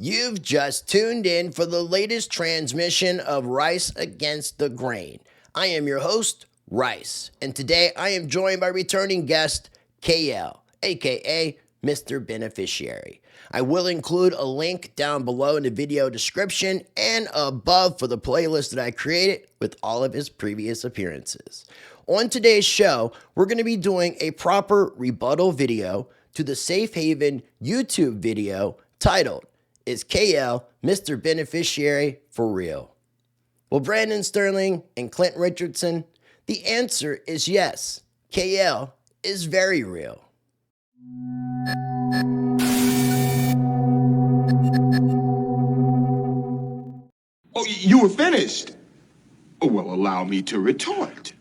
You've just tuned in for the latest transmission of Rice Against the Grain. I am your host, Rice, and today I am joined by returning guest KL, aka Mr. Beneficiary. I will include a link down below in the video description and above for the playlist that I created with all of his previous appearances. On today's show, we're going to be doing a proper rebuttal video to the Safe Haven YouTube video titled, "Is KL Mr. Beneficiary for real?" Well, Brandon Sterling and Clint Richardson, the answer is yes. KL is very real. Oh, you were finished? Oh, well, allow me to retort.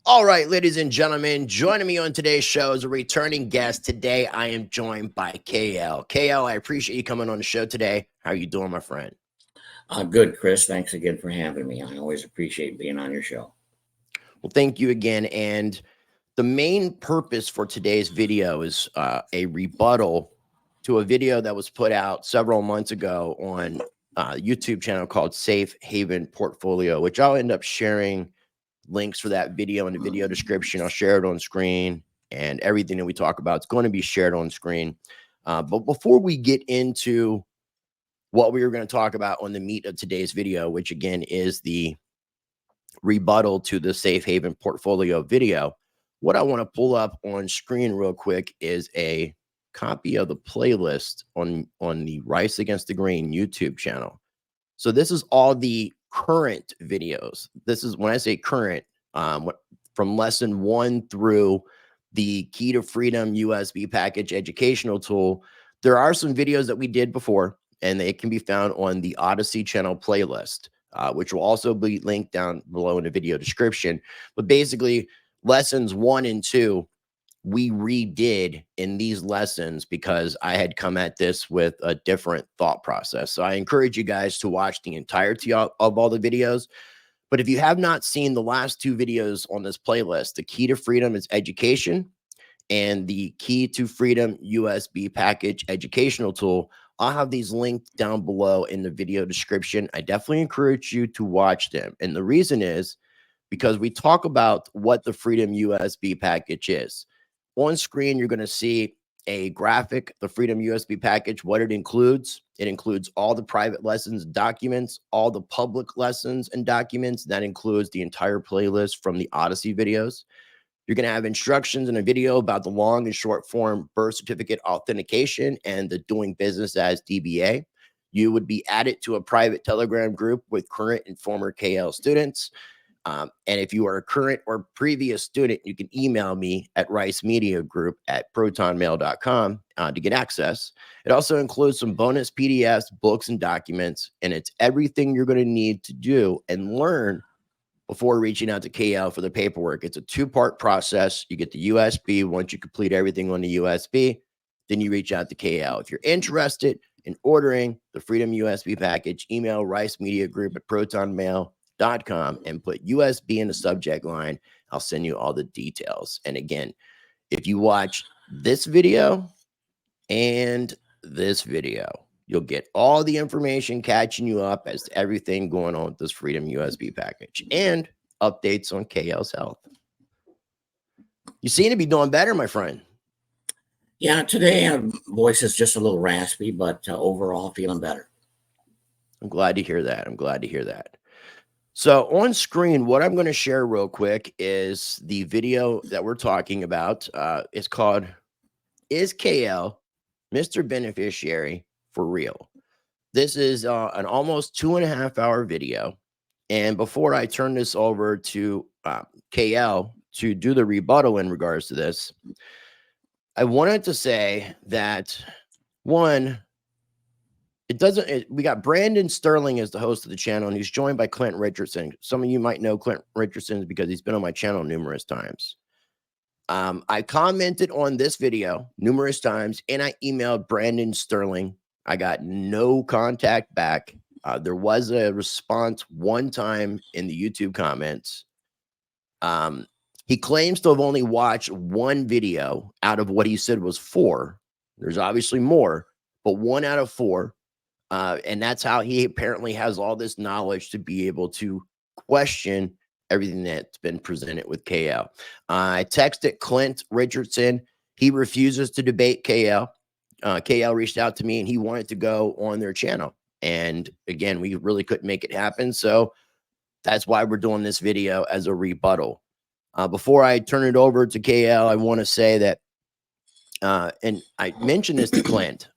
All right, ladies and gentlemen, joining me on today's show as a returning guest. Today, I am joined by KL. KL, I appreciate you coming on the show today. How are you doing, my friend? Good, Chris. Thanks again for having me. I always appreciate being on your show. Well, thank you again. And the main purpose for today's video is a rebuttal to a video that was put out several months ago on a YouTube channel called Safe Haven Portfolio, which I'll end up sharing links for that video in the video description. I'll share it on screen, and everything that we talk about is going to be shared on screen. But before we get into what we were going to talk about on the meat of today's video, which again is the rebuttal to the Safe Haven Portfolio video, what I want to pull up on screen real quick is a copy of the playlist on the Rice Against the Grain YouTube channel. So this is all the current videos. This is, when I say current, from lesson 1 through the Key to Freedom USB package educational tool. There are some videos that we did before, and they can be found on the Odyssey channel playlist, which will also be linked down below in the video description. But basically, lessons 1 and 2, we redid in these lessons because I had come at this with a different thought process. So I encourage you guys to watch the entirety of all the videos. But if you have not seen the last 2 videos on this playlist, the Key to Freedom is education, and the Key to Freedom USB package educational tool, I'll have these linked down below in the video description. I definitely encourage you to watch them. And the reason is because we talk about what the Freedom USB package is. On screen, you're going to see a graphic, the Freedom USB package, what it includes. It includes all the private lessons, documents, all the public lessons and documents. That includes the entire playlist from the Odyssey videos. You're going to have instructions in a video about the long and short form birth certificate authentication and the doing business as DBA. You would be added to a private Telegram group with current and former KL students. And if you are a current or previous student, you can email me at ricemediagroup@protonmail.com to get access. It also includes some bonus PDFs, books, and documents, and it's everything you're going to need to do and learn before reaching out to KL for the paperwork. It's a 2-part process. You get the USB. Once you complete everything on the USB, then you reach out to KL. If you're interested in ordering the Freedom USB package, email ricemediagroup@protonmail.com and put USB in the subject line. I'll send you all the details. And again, if you watch this video and this video, you'll get all the information catching you up as to everything going on with this Freedom USB package and updates on KL's health. You seem to be doing better, my friend. Yeah, today voice is just a little raspy, but overall feeling better. I'm glad to hear that. I'm glad to hear that. So on screen, what I'm going to share real quick is the video that we're talking about. It's called, "Is KL Mr. Beneficiary for real?" This is an almost 2.5-hour video. And before I turn this over to KL to do the rebuttal in regards to this, I wanted to say that, one, we got Brandon Sterling as the host of the channel, and he's joined by Clint Richardson. Some of you might know Clint Richardson because he's been on my channel numerous times. I commented on this video numerous times, and I emailed Brandon Sterling. I got no contact back. There was a response one time in the YouTube comments. He claims to have only watched 1 video out of what he said was 4. There's obviously more, but 1 out of 4. And that's how he apparently has all this knowledge to be able to question everything that's been presented with KL. I texted Clint Richardson. He refuses to debate KL. KL reached out to me and he wanted to go on their channel. And again, we really couldn't make it happen. So that's why we're doing this video as a rebuttal. Before I turn it over to KL, I want to say that, and I mentioned this to Clint.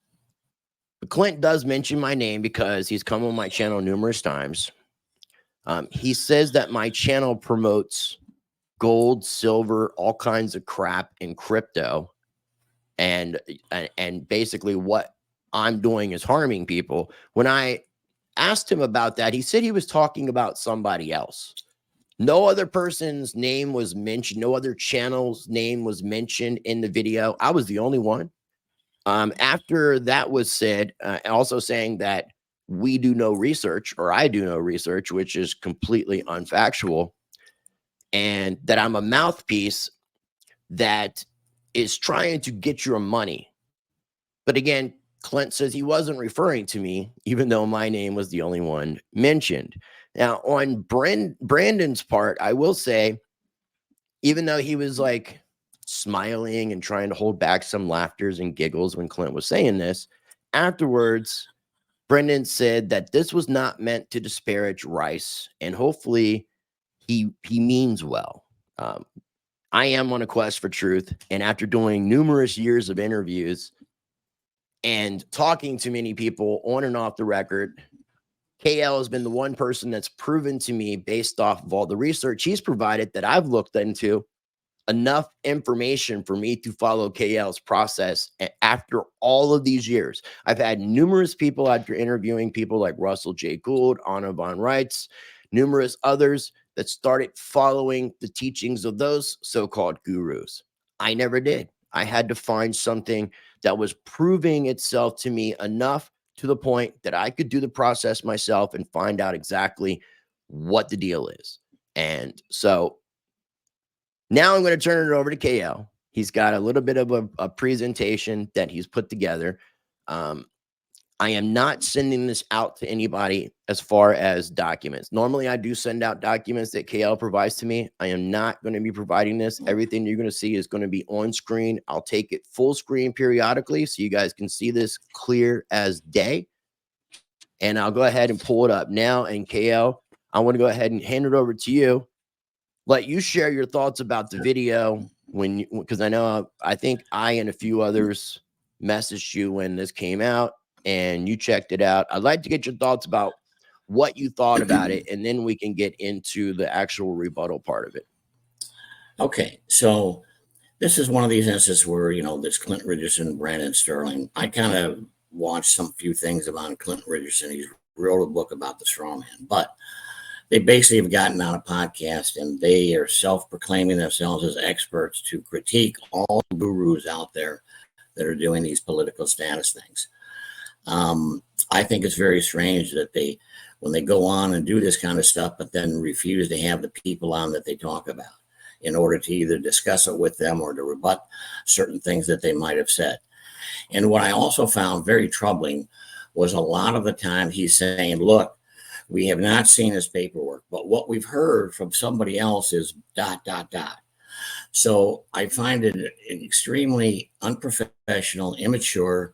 Clint does mention my name because he's come on my channel numerous times. He says that my channel promotes gold, silver, all kinds of crap in crypto. And basically what I'm doing is harming people. When I asked him about that, he said he was talking about somebody else. No other person's name was mentioned. No other channel's name was mentioned in the video. I was the only one. After that was said, also saying that we do no research, or I do no research, which is completely unfactual, and that I'm a mouthpiece that is trying to get your money. But again, Clint says he wasn't referring to me, even though my name was the only one mentioned. Now, on Brandon's part, I will say, even though he was like smiling and trying to hold back some laughters and giggles when Clint was saying this, afterwards, Brendan said that this was not meant to disparage Rice, and hopefully he means well. I am on a quest for truth, and after doing numerous years of interviews and talking to many people on and off the record, KL has been the one person that's proven to me, based off of all the research he's provided that I've looked into, enough information for me to follow KL's process. And after all of these years, I've had numerous people, after interviewing people like Russell J. Gould, Anna von Reitz, numerous others, that started following the teachings of those so-called gurus. I never did. I had to find something that was proving itself to me enough to the point that I could do the process myself and find out exactly what the deal is. And so now I'm going to turn it over to KL. He's got a little bit of a presentation that he's put together. I am not sending this out to anybody as far as documents. Normally, I do send out documents that KL provides to me. I am not going to be providing this. Everything you're going to see is going to be on screen. I'll take it full screen periodically so you guys can see this clear as day. And I'll go ahead and pull it up now. And KL, I want to go ahead and hand it over to you. Let you share your thoughts about the video because I think I and a few others messaged you when this came out and you checked it out. I'd like to get your thoughts about what you thought about it, and then we can get into the actual rebuttal part of it. Okay, so this is one of these instances where, this Clint Richardson, Brandon Sterling, I kind of watched some few things about Clint Richardson. He wrote a book about the Strawman, but they basically have gotten on a podcast and they are self-proclaiming themselves as experts to critique all the gurus out there that are doing these political status things. I think it's very strange that when they go on and do this kind of stuff, but then refuse to have the people on that they talk about in order to either discuss it with them or to rebut certain things that they might have said. And what I also found very troubling was a lot of the time he's saying, look, we have not seen his paperwork, but what we've heard from somebody else is ... So I find it extremely unprofessional, immature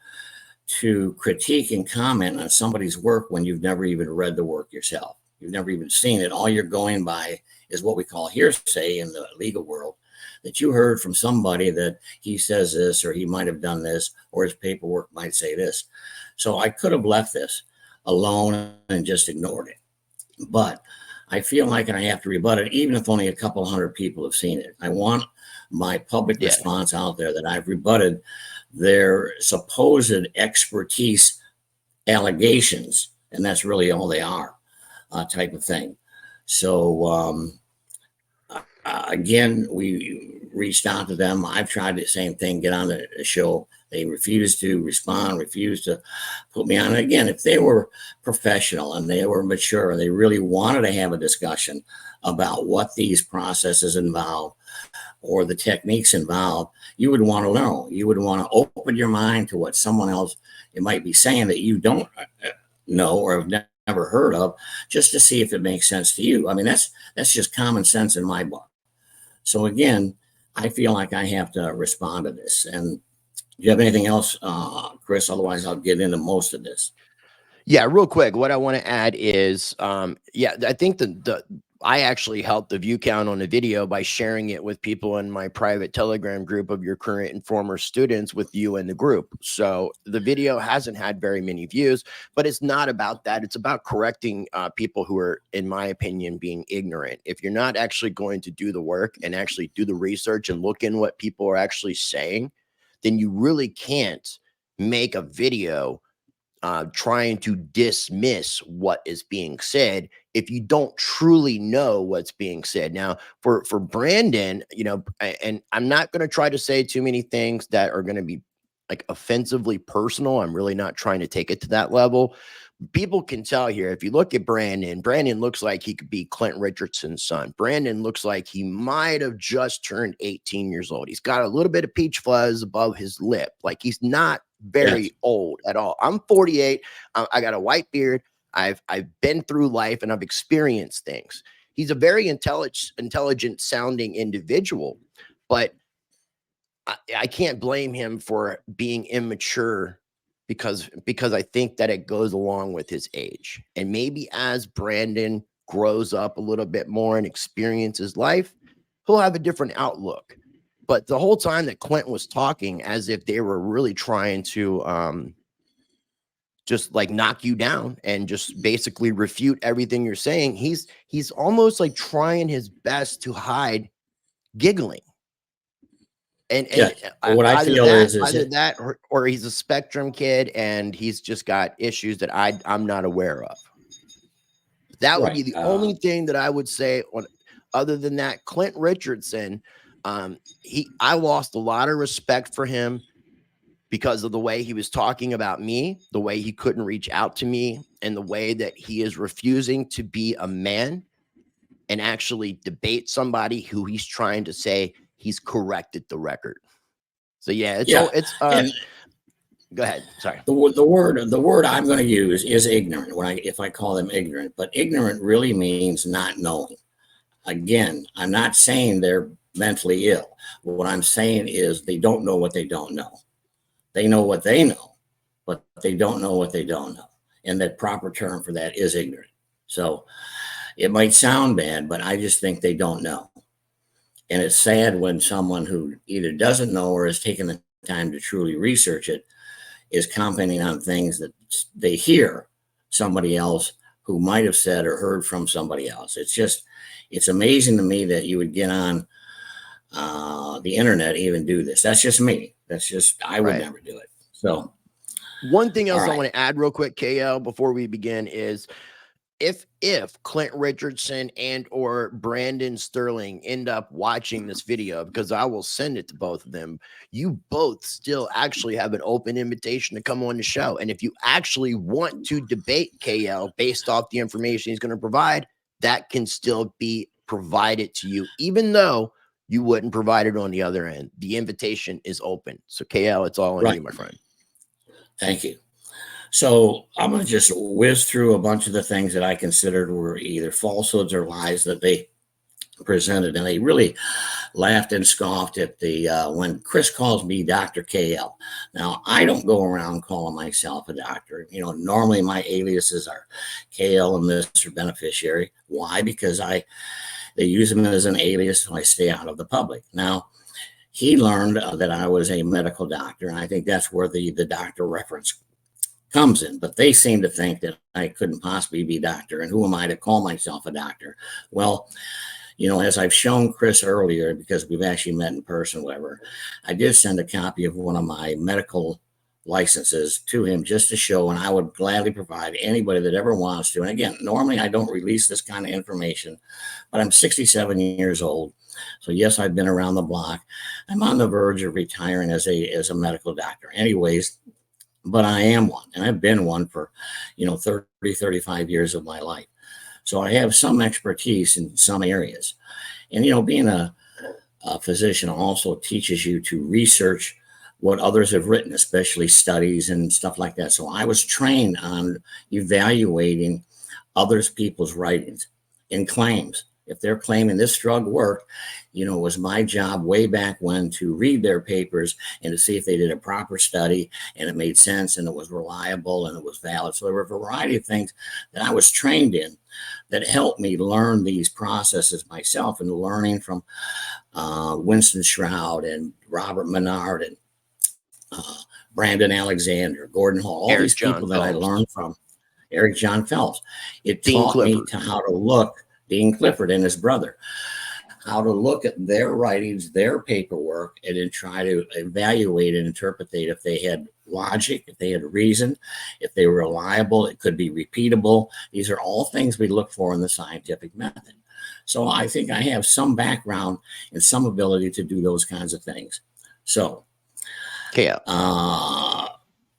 to critique and comment on somebody's work when you've never even read the work yourself. You've never even seen it. All you're going by is what we call hearsay in the legal world, that you heard from somebody that he says this, or he might have done this, or his paperwork might say this. So I could have left this alone and just ignored it. But I feel like I have to rebut it, even if only a couple hundred people have seen it. I want my public response out there that I've rebutted their supposed expertise allegations, and that's really all they are, type of thing. So again, we reached out to them. I've tried the same thing, get on the show. They refused to respond, refused to put me on. Again, if they were professional and they were mature and they really wanted to have a discussion about what these processes involve or the techniques involved, you would want to know. You would want to open your mind to what someone else might be saying that you don't know or have never heard of, just to see if it makes sense to you. I mean, that's just common sense in my book. So again, I feel like I have to respond to this. And do you have anything else, Chris? Otherwise, I'll get into most of this. Yeah, real quick, what I want to add is, yeah, I think I actually helped the view count on the video by sharing it with people in my private Telegram group of your current and former students with you in the group. So the video hasn't had very many views, but it's not about that. It's about correcting people who are, in my opinion, being ignorant. If you're not actually going to do the work and actually do the research and look in what people are actually saying, then you really can't make a video trying to dismiss what is being said if you don't truly know what's being said. Now, for Brandon, you know, and I'm not going to try to say too many things that are going to be like offensively personal. I'm really not trying to take it to that level. People can tell here, if you look at Brandon looks like he could be Clint Richardson's son. Brandon looks like he might have just turned 18 years old. He's got a little bit of peach fuzz above his lip. Like, he's not very old at all. I'm 48. I got a white beard. I've been through life and I've experienced things. He's a very intelligent sounding individual, but I can't blame him for being immature because I think that it goes along with his age. And maybe as Brandon grows up a little bit more and experiences life, he'll have a different outlook. But the whole time that Clint was talking as if they were really trying to just like knock you down and just basically refute everything you're saying, he's almost like trying his best to hide giggling. And what I feel is either that or he's a spectrum kid and he's just got issues that I'm not aware of. That would be the only thing that I would say on. Other than that, Clint Richardson, I lost a lot of respect for him because of the way he was talking about me, the way he couldn't reach out to me, and the way that he is refusing to be a man and actually debate somebody who he's trying to say he's corrected the record. So yeah, go ahead. Sorry. The word I'm going to use is ignorant if I call them ignorant, but ignorant really means not knowing. Again, I'm not saying they're mentally ill. What I'm saying is they don't know what they don't know. They know what they know, but they don't know what they don't know. And the proper term for that is ignorant. So it might sound bad, but I just think they don't know. And it's sad when someone who either doesn't know or has taken the time to truly research it is commenting on things that they hear somebody else who might have said or heard from somebody else. It's amazing to me that you would get on the internet, even do this. That's just me. I would never do it. So one thing else I want to add real quick, KL, before we begin is if Clint Richardson and or Brandon Sterling end up watching this video, because I will send it to both of them, you both still actually have an open invitation to come on the show. And if you actually want to debate KL based off the information he's going to provide, that can still be provided to you, even though you wouldn't provide it on the other end. The invitation is open. So KL, it's all on you, my friend. Thank you. So I'm going to just whiz through a bunch of the things that I considered were either falsehoods or lies that they presented. And they really laughed and scoffed at when Chris calls me Dr. KL. Now, I don't go around calling myself a doctor. You know, normally my aliases are KL and Mr. Beneficiary. Why? Because they use him as an alias so I stay out of the public. Now, he learned that I was a medical doctor, and I think that's where the doctor reference comes in. But they seem to think that I couldn't possibly be a doctor, and who am I to call myself a doctor? Well, you know, as I've shown Chris earlier, because we've actually met in person, whatever, I did send a copy of one of my medical licenses to him just to show, and I would gladly provide anybody that ever wants to. And again, normally I don't release this kind of information, but I'm 67 years old. So yes, I've been around the block. I'm on the verge of retiring as a medical doctor anyways, but I am one, and I've been one for, 30, 35 years of my life. So I have some expertise in some areas. And, being a physician also teaches you to research what others have written, especially studies and stuff like that. So I was trained on evaluating others people's writings and claims. If they're claiming this drug worked, it was my job way back when to read their papers and to see if they did a proper study and it made sense and it was reliable and it was valid. So there were a variety of things that I was trained in that helped me learn these processes myself, and learning from Winston Shroud and Robert Menard and Brandon Alexander, Gordon Hall, all these people that I learned from, Eric John Phelps. It taught me how to look, Dean Clifford and his brother, how to look at their writings, their paperwork, and then try to evaluate and interpret if they had logic, if they had reason, if they were reliable, it could be repeatable. These are all things we look for in the scientific method. So I think I have some background and some ability to do those kinds of things. So, Kale.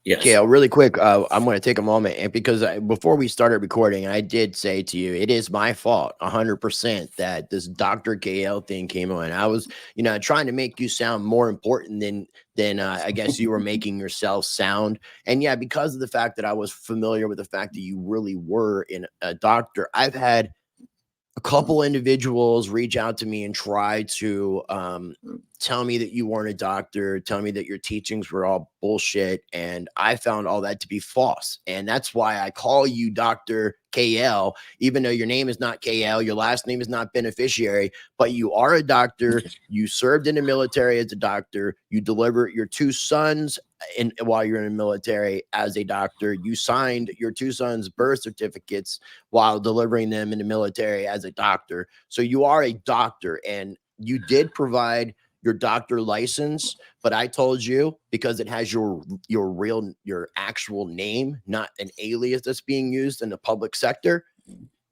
Yes. Kale, really quick, I'm going to take a moment, and because before we started recording, I did say to you, it is my fault 100% that this Dr. KL thing came on. I was, trying to make you sound more important than I guess you were making yourself sound. And yeah, because of the fact that I was familiar with the fact that you really were a doctor, I've had a couple individuals reach out to me and try to tell me that you weren't a doctor, tell me that your teachings were all bullshit. And I found all that to be false. And that's why I call you Dr. KL, even though your name is not KL, your last name is not Beneficiary, but you are a doctor. You served in the military as a doctor. You delivered your two sons while you're in the military as a doctor. You signed your two sons' birth certificates while delivering them in the military as a doctor. So you are a doctor, and you did provide your doctor license, but I told you, because it has your actual name, not an alias that's being used in the public sector,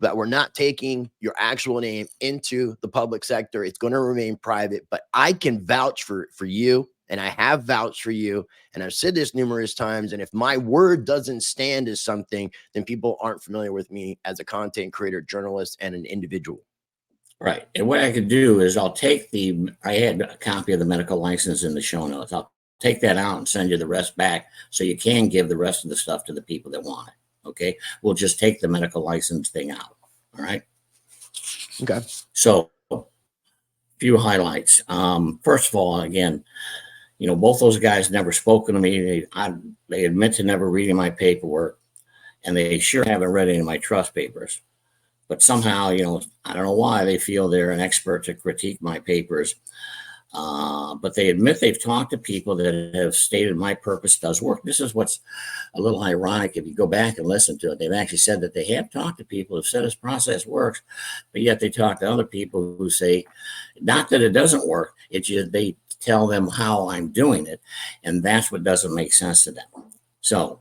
that we're not taking your actual name into the public sector. It's going to remain private, but I can vouch for you, and I have vouched for you, and I've said this numerous times, and if my word doesn't stand as something, then people aren't familiar with me as a content creator, journalist, and an individual. Right. And what I could do is I had a copy of the medical license in the show notes. I'll take that out and send you the rest back so you can give the rest of the stuff to the people that want it. Okay. We'll just take the medical license thing out. All right. Okay. So a few highlights. First of all, again, both those guys never spoken to me. They admit to never reading my paperwork, and they sure haven't read any of my trust papers. But somehow, I don't know why they feel they're an expert to critique my papers. But they admit they've talked to people that have stated my purpose does work. This is what's a little ironic. If you go back and listen to it, they've actually said that they have talked to people who said this process works, but yet they talk to other people who say, not that it doesn't work, it's just they tell them how I'm doing it. And that's what doesn't make sense to them. So,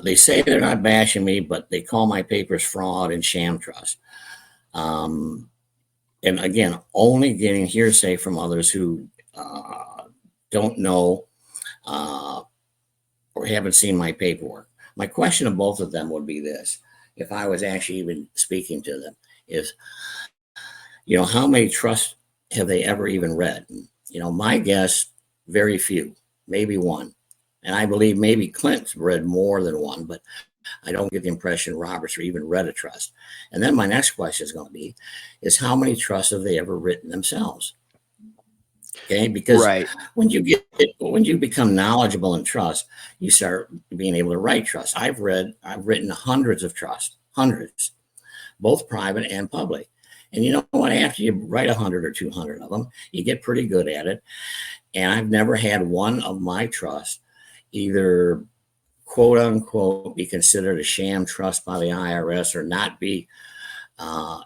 they say they're not bashing me, but they call my papers fraud and sham trust. And again, only getting hearsay from others who don't know or haven't seen my paperwork. My question to both of them would be this, if I was actually even speaking to them, is, how many trusts have they ever even read? My guess, very few, maybe one. And I believe maybe Clint's read more than one, but I don't get the impression Roberts even read a trust. And then my next question is going to be, is how many trusts have they ever written themselves? Okay, because when you become knowledgeable in trust, you start being able to write trusts. I've written hundreds of trusts, hundreds, both private and public. And you know what? After you write 100 or 200 of them, you get pretty good at it. And I've never had one of my trusts either quote unquote be considered a sham trust by the IRS or not be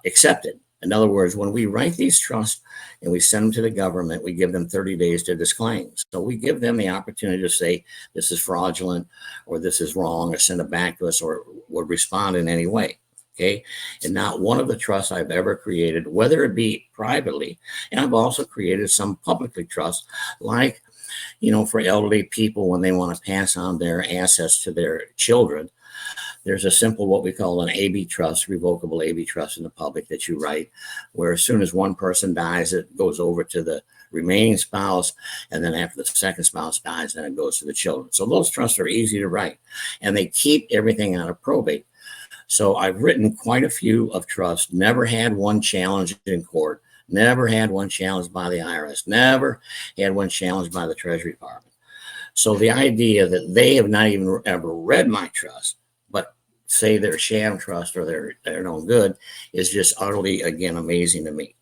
accepted. In other words, when we write these trusts and we send them to the government, we give them 30 days to disclaim. So we give them the opportunity to say this is fraudulent or this is wrong, or send it back to us, or would respond in any way. Okay. And not one of the trusts I've ever created, whether it be privately, and I've also created some publicly trusts, like, for elderly people when they want to pass on their assets to their children. There's a simple, what we call an AB trust, revocable AB trust in the public that you write, where as soon as one person dies, it goes over to the remaining spouse, and then after the second spouse dies, then it goes to the children. So those trusts are easy to write, and they keep everything out of probate. So I've written quite a few of trusts, never had one challenged in court, never had one challenged by the IRS, never had one challenged by the Treasury Department. So the idea that they have not even ever read my trust, but say they're sham trust or they're no good, is just utterly, again, amazing to me.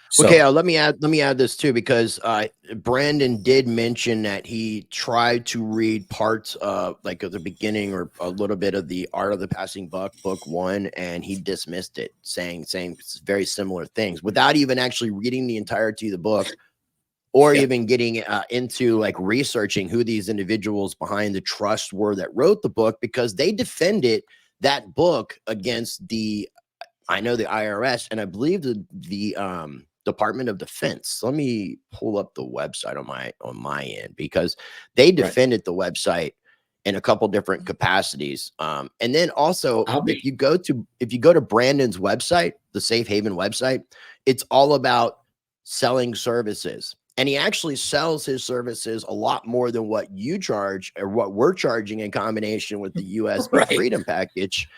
So, okay, let me add this too, because Brandon did mention that he tried to read parts of like at the beginning or a little bit of the Art of the Passing Buck, book 1, and he dismissed it, saying very similar things without even actually reading the entirety of the book, or even getting into like researching who these individuals behind the trust were that wrote the book, because they defended that book against the IRS, and I believe the Department of Defense. Let me pull up the website on my end, because they defended the website in a couple different capacities. And then also, if you go to Brandon's website, the Safe Haven website, it's all about selling services. And he actually sells his services a lot more than what you charge or what we're charging in combination with the USB Freedom Package.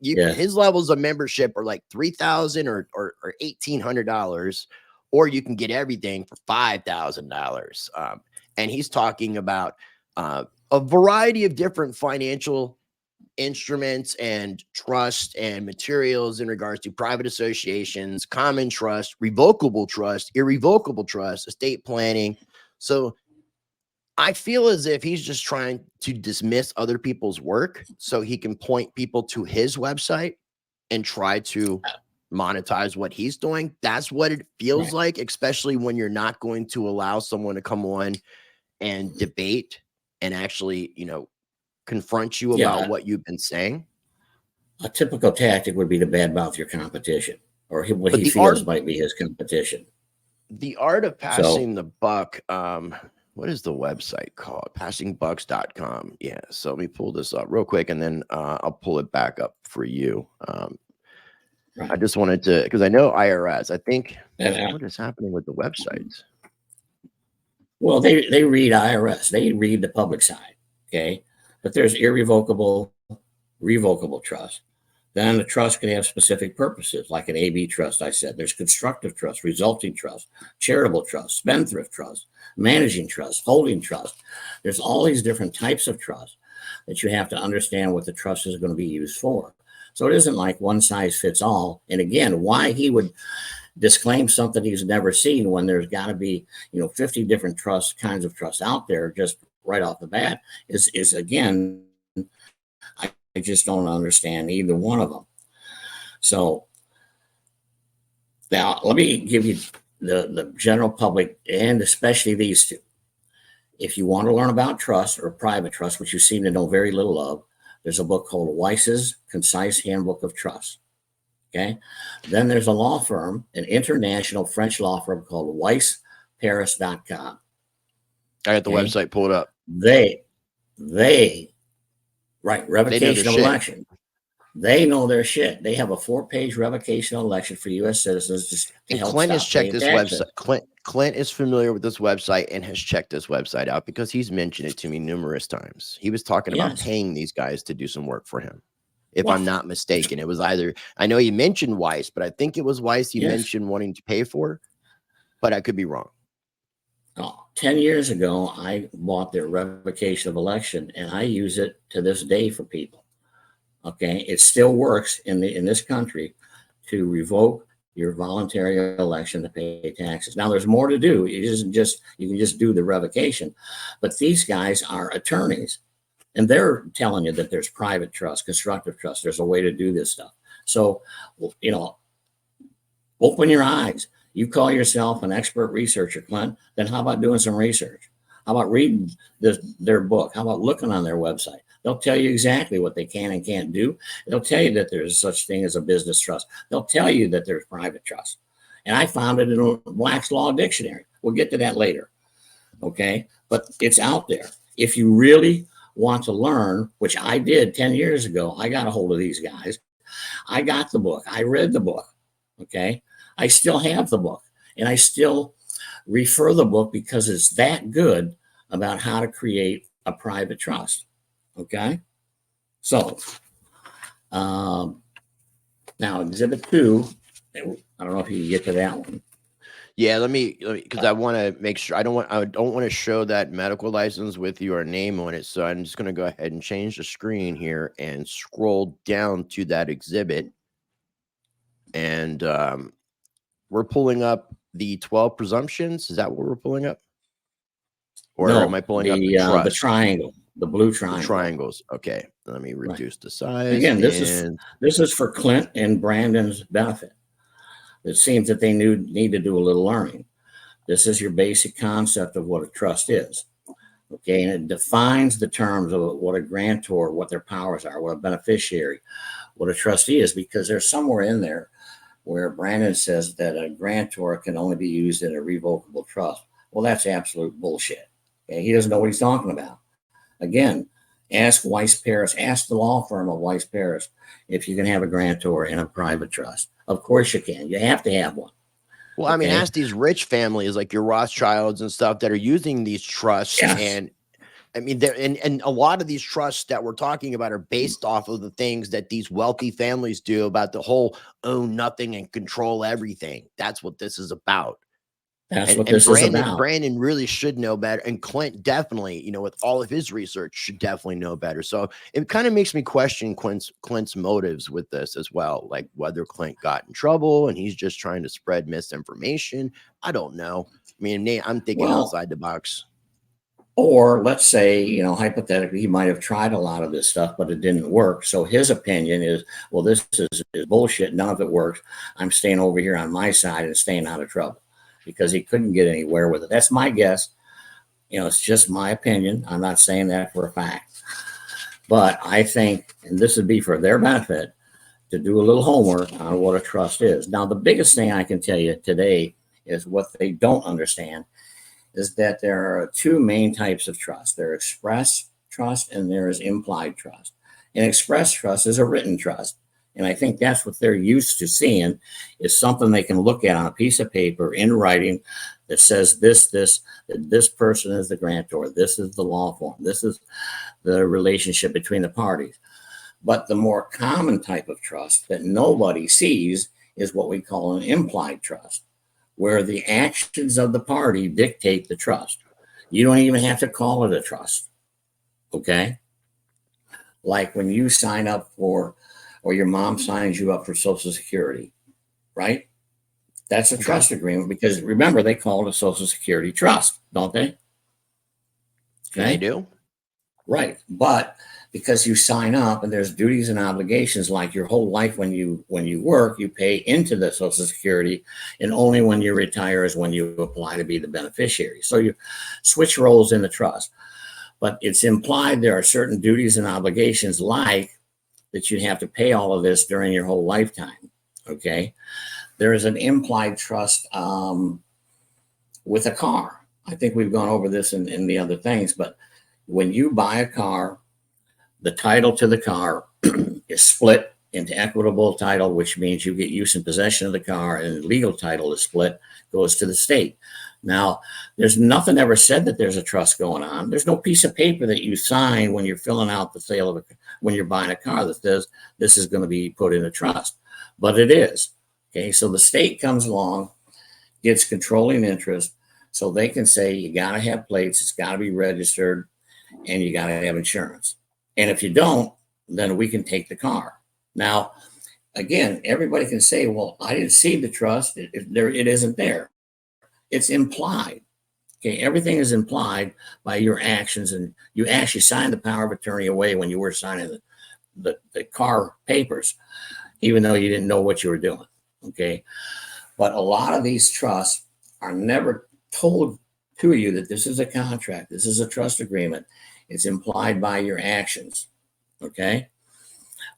His levels of membership are like $3,000 or $1,800, or you can get everything for $5,000. And he's talking about a variety of different financial instruments and trust and materials in regards to private associations, common trust, revocable trust, irrevocable trust, estate planning. So I feel as if he's just trying to dismiss other people's work so he can point people to his website and try to monetize what he's doing. That's what it feels like, especially when you're not going to allow someone to come on and debate and actually, confront you about what you've been saying. A typical tactic would be to badmouth your competition, or what he feels might be his competition. The Art of Passing the Buck. What is the website called? Passingbucks.com. Yeah. So let me pull this up real quick, and then I'll pull it back up for you. I just wanted to, because I know IRS. I think what is happening with the websites? Well, they read IRS. They read the public side. Okay. But there's irrevocable, revocable trust. Then the trust can have specific purposes, like an AB trust, I said. There's constructive trust, resulting trust, charitable trust, spendthrift trust, managing trust, holding trust. There's all these different types of trust that you have to understand what the trust is going to be used for. So it isn't like one size fits all. And again, why he would disclaim something he's never seen when there's got to be, 50 different kinds of trusts out there just right off the bat is again, I just don't understand either one of them. So now let me give you the general public, and especially these two. If you want to learn about trust or private trust, which you seem to know very little of, there's a book called Weiss's Concise Handbook of Trust. Okay. Then there's a law firm, an international French law firm called weissparis.com. I got the website pulled up. Revocation of election. They know their shit. They have a 4-page revocation of election for U.S. citizens. And Clint has checked this website. Clint is familiar with this website and has checked this website out because he's mentioned it to me numerous times. He was talking about paying these guys to do some work for him. If I'm not mistaken, it was either, I know he mentioned Weiss, but I think it was Weiss he mentioned wanting to pay for, but I could be wrong. 10 years ago, I bought their revocation of election, and I use it to this day for people. Okay, it still works in this country to revoke your voluntary election to pay taxes. Now, there's more to do. It isn't just you can just do the revocation, but these guys are attorneys, and they're telling you that there's private trust, constructive trust. There's a way to do this stuff. So, open your eyes. You call yourself an expert researcher, Clint, then how about doing some research? How about reading their book? How about looking on their website? They'll tell you exactly what they can and can't do. They'll tell you that there's such thing as a business trust. They'll tell you that there's private trust. And I found it in Black's Law Dictionary. We'll get to that later. Okay? But it's out there. If you really want to learn, which I did 10 years ago, I got a hold of these guys. I got the book. I read the book. Okay? I still have the book, and I still refer the book because it's that good about how to create a private trust. Okay. So now exhibit 2, I don't know if you can get to that one. Yeah, let me because I want to make sure I don't want to show that medical license with your name on it. So I'm just going to go ahead and change the screen here and scroll down to that exhibit. And we're pulling up the 12 presumptions. Is that what we're pulling up? Or am I pulling up the trust? The triangle, the blue triangle. The triangles. Okay. Let me reduce the size. Again, this is for Clint and Brandon's benefit. It seems that they need to do a little learning. This is your basic concept of what a trust is. Okay, and it defines the terms of what a grantor, what their powers are, what a beneficiary, what a trustee is, because there's somewhere in there where Brandon says that a grantor can only be used in a revocable trust. Well, that's absolute bullshit. Okay, he doesn't know what he's talking about. Again, ask Weiss Paris, ask the law firm of Weiss Paris if you can have a grantor in a private trust. Of course you can. You have to have one. Well, I mean, ask these rich families like your Rothschilds and stuff that are using these trusts. Yes. And I mean, and a lot of these trusts that we're talking about are based off of the things that these wealthy families do about the whole own nothing and control everything. That's what this is about. That's what this is about. Brandon really should know better. And Clint definitely, with all of his research, should definitely know better. So it kind of makes me question Clint's motives with this as well. Like whether Clint got in trouble and he's just trying to spread misinformation. I don't know. I mean, Nate, I'm thinking outside the box. Or let's say, hypothetically, he might have tried a lot of this stuff, but it didn't work. So his opinion is, well, this is bullshit. None of it works. I'm staying over here on my side and staying out of trouble, because he couldn't get anywhere with it. That's my guess. It's just my opinion. I'm not saying that for a fact. But I think, and this would be for their benefit, to do a little homework on what a trust is. Now, the biggest thing I can tell you today is what they don't understand is that there are 2 main types of trust. There are express trust and there is implied trust. An express trust is a written trust. And I think that's what they're used to seeing, is something they can look at on a piece of paper in writing that says that this person is the grantor, this is the law form, this is the relationship between the parties. But the more common type of trust that nobody sees is what we call an implied trust, where the actions of the party dictate the trust. You don't even have to call it a trust. Okay? Like when you sign up for, or your mom signs you up for Social Security, right? That's a trust agreement, because remember, they call it a Social Security trust, don't they? Okay. They do. Right. But because you sign up and there's duties and obligations, like your whole life when you work, you pay into the Social Security, and only when you retire is when you apply to be the beneficiary. So you switch roles in the trust. But it's implied there are certain duties and obligations, like that you have to pay all of this during your whole lifetime. Okay. There is an implied trust with a car. I think we've gone over this in the other things, but when you buy a car, the title to the car is split into equitable title, which means you get use and possession of the car, and legal title is split, goes to the state. Now, there's nothing ever said that there's a trust going on. There's no piece of paper that you sign when you're filling out the sale of when you're buying a car that says this is going to be put in a trust, but it is. Okay, so the state comes along, gets controlling interest, so they can say you got to have plates, it's got to be registered, and you got to have insurance. And if you don't, then we can take the car. Now, again, everybody can say, well, I didn't see the trust. It isn't there. It's implied. Okay, everything is implied by your actions, and you actually signed the power of attorney away when you were signing the car papers, even though you didn't know what you were doing. Okay, but a lot of these trusts are never told to you that this is a contract, this is a trust agreement. It's implied by your actions. Okay,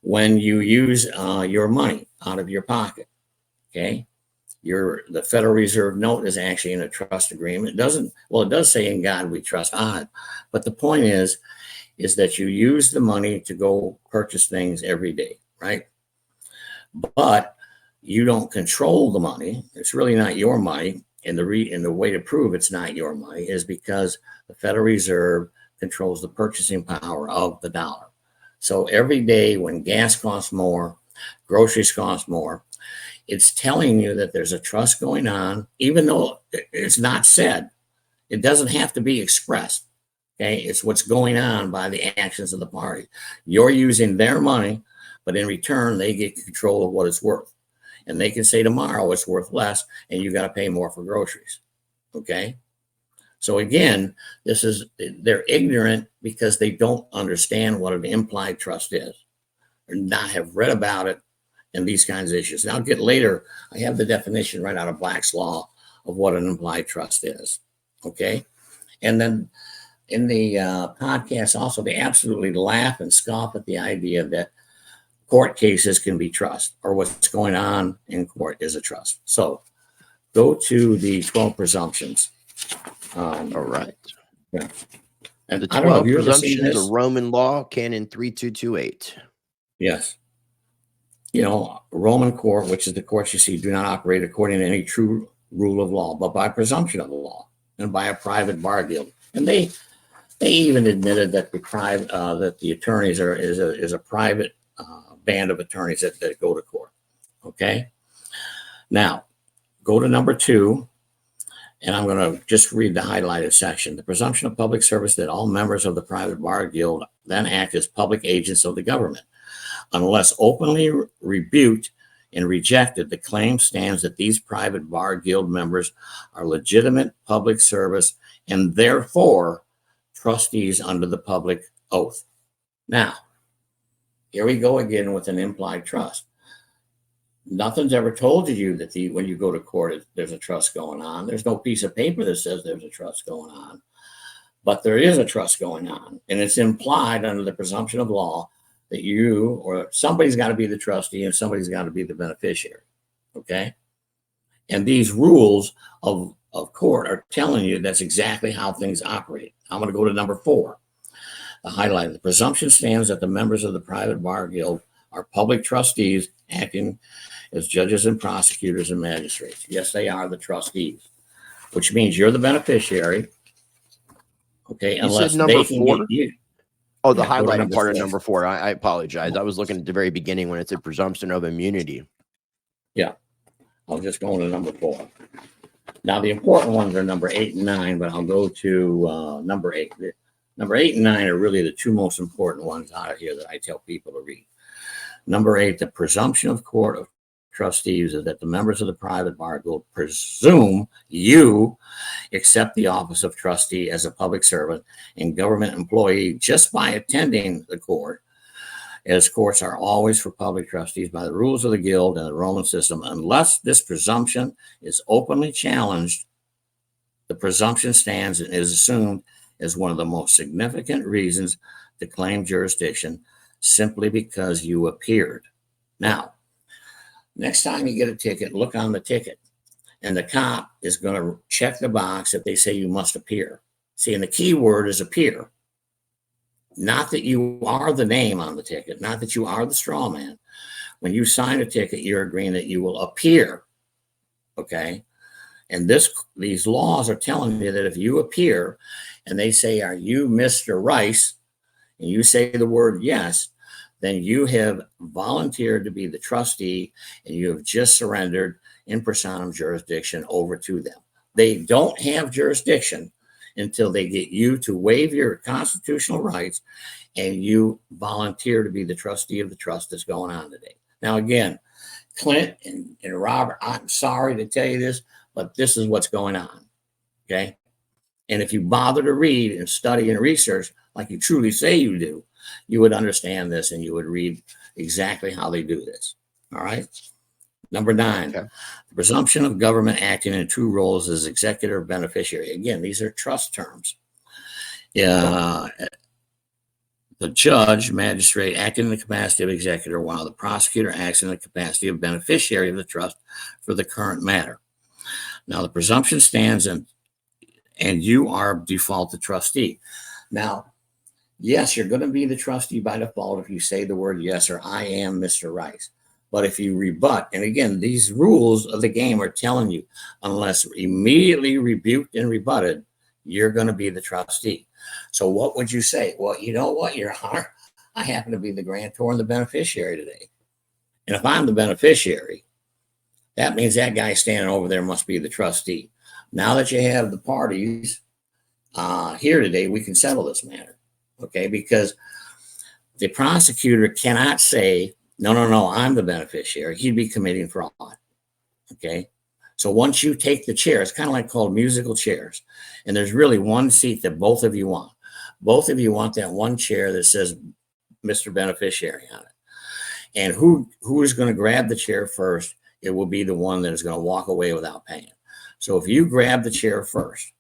when you use your money out of your pocket. Okay, the Federal Reserve note is actually in a trust agreement. It does say in God we trust on it, but the point is that you use the money to go purchase things every day, right? But you don't control the money. It's really not your money. And the way to prove it's not your money is because the Federal Reserve controls the purchasing power of the dollar. So every day when gas costs more, groceries cost more, it's telling you that there's a trust going on, even though it's not said. It doesn't have to be expressed. Okay, it's what's going on by the actions of the party. You're using their money, but in return, they get control of what it's worth. And they can say tomorrow it's worth less, and you got to pay more for groceries. Okay. So again, they're ignorant because they don't understand what an implied trust is, or not have read about it and these kinds of issues. Now, I'll get later, I have the definition right out of Black's Law of what an implied trust is. Okay. And then in the podcast, also, they absolutely laugh and scoff at the idea that court cases can be trust, or what's going on in court is a trust. So go to the 12 presumptions. All right. Yeah. And The I don't know, 12 have you ever seen presumptions this? of Roman law, canon 3228. Yes. You know, Roman court, which is the courts you see, do not operate according to any true rule of law, but by presumption of the law and by a private bar guild. And they even admitted that the attorneys is a private band of attorneys that go to court. Okay. Now, go to number 2, and I'm going to just read the highlighted section. The presumption of public service that all members of the private bar guild then act as public agents of the government. Unless openly rebuked and rejected, the claim stands that these private bar guild members are legitimate public service and therefore trustees under the public oath. Now, here we go again with an implied trust. Nothing's ever told you that when you go to court, there's a trust going on. There's no piece of paper that says there's a trust going on, but there is a trust going on, and it's implied under the presumption of law that you or somebody's got to be the trustee and somebody's got to be the beneficiary. Okay, and these rules of court are telling you that's exactly how things operate. I'm going to go to number 4. The highlight. The presumption stands that the members of the private bar guild are public trustees acting as judges and prosecutors and magistrates. Yes, they are the trustees, which means you're the beneficiary. Okay, You unless said number they can 4? get you. Oh, the Yeah, go to highlighted number part of 4. number 4. I apologize. I was looking at the very beginning when it said presumption of immunity. Yeah, I'll just go to number 4. Now, the important ones are number 8 and 9, but I'll go to number 8. Number 8 and 9 are really the 2 most important ones out of here that I tell people to read. Number 8, the presumption of court of trustees is that the members of the private bar guild presume you accept the office of trustee as a public servant and government employee just by attending the court, as courts are always for public trustees by the rules of the guild and the Roman system. Unless this presumption is openly challenged, the presumption stands and is assumed as one of the most significant reasons to claim jurisdiction simply because you appeared. Now, next time you get a ticket, look on the ticket, and the cop is going to check the box if they say you must appear. See, and the key word is appear. Not that you are the name on the ticket, not that you are the straw man. When you sign a ticket, you're agreeing that you will appear. Okay? And these laws are telling you that if you appear and they say, "Are you Mr. Rice?" and you say the word yes, then you have volunteered to be the trustee and you have just surrendered in personam jurisdiction over to them. They don't have jurisdiction until they get you to waive your constitutional rights and you volunteer to be the trustee of the trust that's going on today. Now, again, Clint and Robert, I'm sorry to tell you this, but this is what's going on. Okay. And if you bother to read and study and research like you truly say you do, you would understand this and you would read exactly how they do this. All right. Number 9, okay. The presumption of government acting in 2 roles as executor or beneficiary. Again, these are trust terms. The judge, magistrate, acting in the capacity of executor, while the prosecutor acts in the capacity of beneficiary of the trust for the current matter. Now, the presumption stands and you are default the trustee. Now, yes, you're going to be the trustee by default if you say the word yes or I am Mr. Rice. But if you rebut, and again, these rules of the game are telling you, unless immediately rebuked and rebutted, you're going to be the trustee. So what would you say? Well, you know what, Your Honor, I happen to be the grantor and the beneficiary today. And if I'm the beneficiary, that means that guy standing over there must be the trustee. Now that you have the parties here today, we can settle this matter, okay? Because the prosecutor cannot say, no, I'm the beneficiary. He'd be committing fraud, okay? So once you take the chair, it's kind of like called musical chairs. And there's really one seat that both of you want. Both of you want that one chair that says Mr. Beneficiary on it. And who is going to grab the chair first? It will be the one that is going to walk away without paying. So if you grab the chair first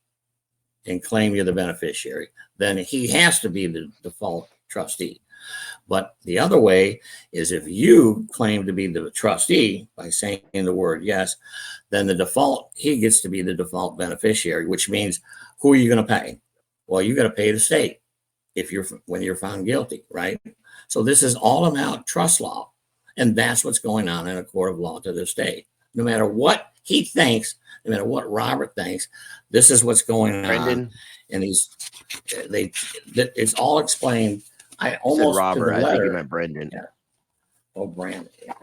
and claim you're the beneficiary, then he has to be the default trustee. But the other way is if you claim to be the trustee by saying the word yes, then the default, he gets to be the default beneficiary, which means who are you going to pay? Well, you got to pay the state when you're found guilty, right? So this is all about trust law. And that's what's going on in a court of law to this day. No matter what he thinks, no matter what Robert thinks, this is what's going on. And it's all explained. I almost said Robert. to the letter, I think you meant Brendan. Yeah. Oh, Brandon. Yeah.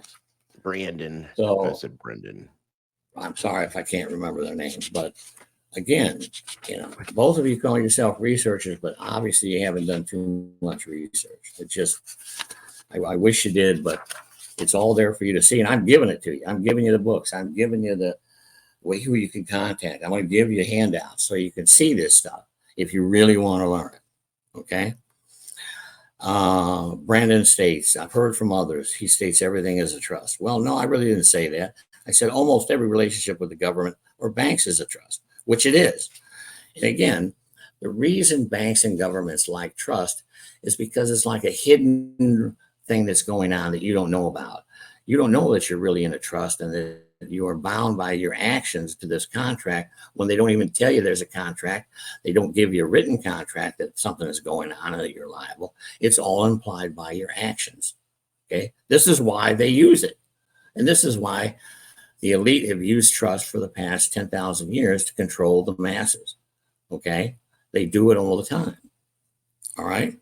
Brandon. So I said Brendan. I'm sorry if I can't remember their names, but again, both of you call yourself researchers, but obviously you haven't done too much research. It just, I wish you did, but it's all there for you to see. And I'm giving it to you. I'm giving you the books. I'm giving you the way who you can contact. I'm going to give you handouts so you can see this stuff if you really want to learn it. Okay. Brandon states, I've heard from others, he states everything is a trust. Well, no, I really didn't say that. I said almost every relationship with the government or banks is a trust, which it is. And again, the reason banks and governments like trust is because it's like a hidden thing that's going on that you don't know about. You don't know that you're really in a trust and that you are bound by your actions to this contract when they don't even tell you there's a contract. They don't give you a written contract that something is going on and that you're liable. It's all implied by your actions. Okay. This is why they use it. And this is why the elite have used trust for the past 10,000 years to control the masses. Okay. They do it all the time. All right.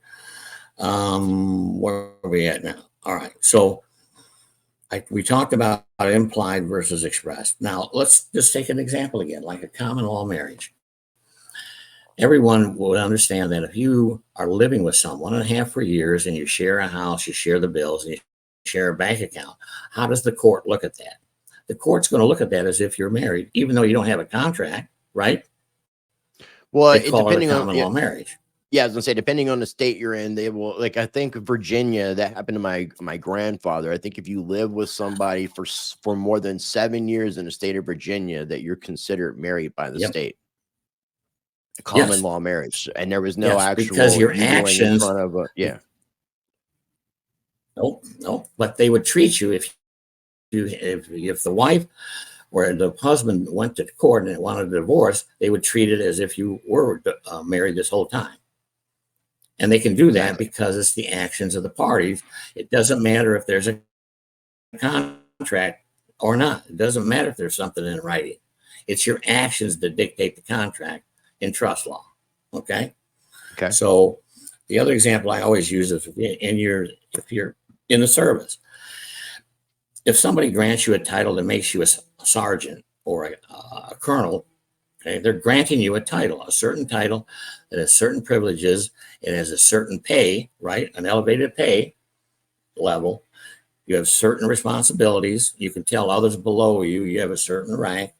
Where are we at now? All right. So we talked about implied versus expressed. Now, let's just take an example again, like a common law marriage. Everyone would understand that if you are living with someone and have for years and you share a house, you share the bills, and you share a bank account, how does the court look at that? The court's going to look at that as if you're married, even though you don't have a contract, right? Well, they call it a common law marriage. Yeah, I was gonna say, depending on the state you're in, they will, like, I think Virginia, that happened to my grandfather. I think if you live with somebody for more than 7 years in the state of Virginia, that you're considered married by the state. A common law marriage, and there was no actual because your actions in front of a Nope. But they would treat you if the wife or the husband went to court and wanted a divorce, they would treat it as if you were married this whole time. And they can do that because it's the actions of the parties. It doesn't matter if there's a contract or not. It doesn't matter if there's something in writing. It's your actions that dictate the contract in trust law. Okay. So the other example I always use is if you're in the service. If somebody grants you a title that makes you a sergeant or a colonel, okay, they're granting you a title, a certain title that has certain privileges. It has a certain pay, right? An elevated pay level. You have certain responsibilities. You can tell others below you have a certain rank,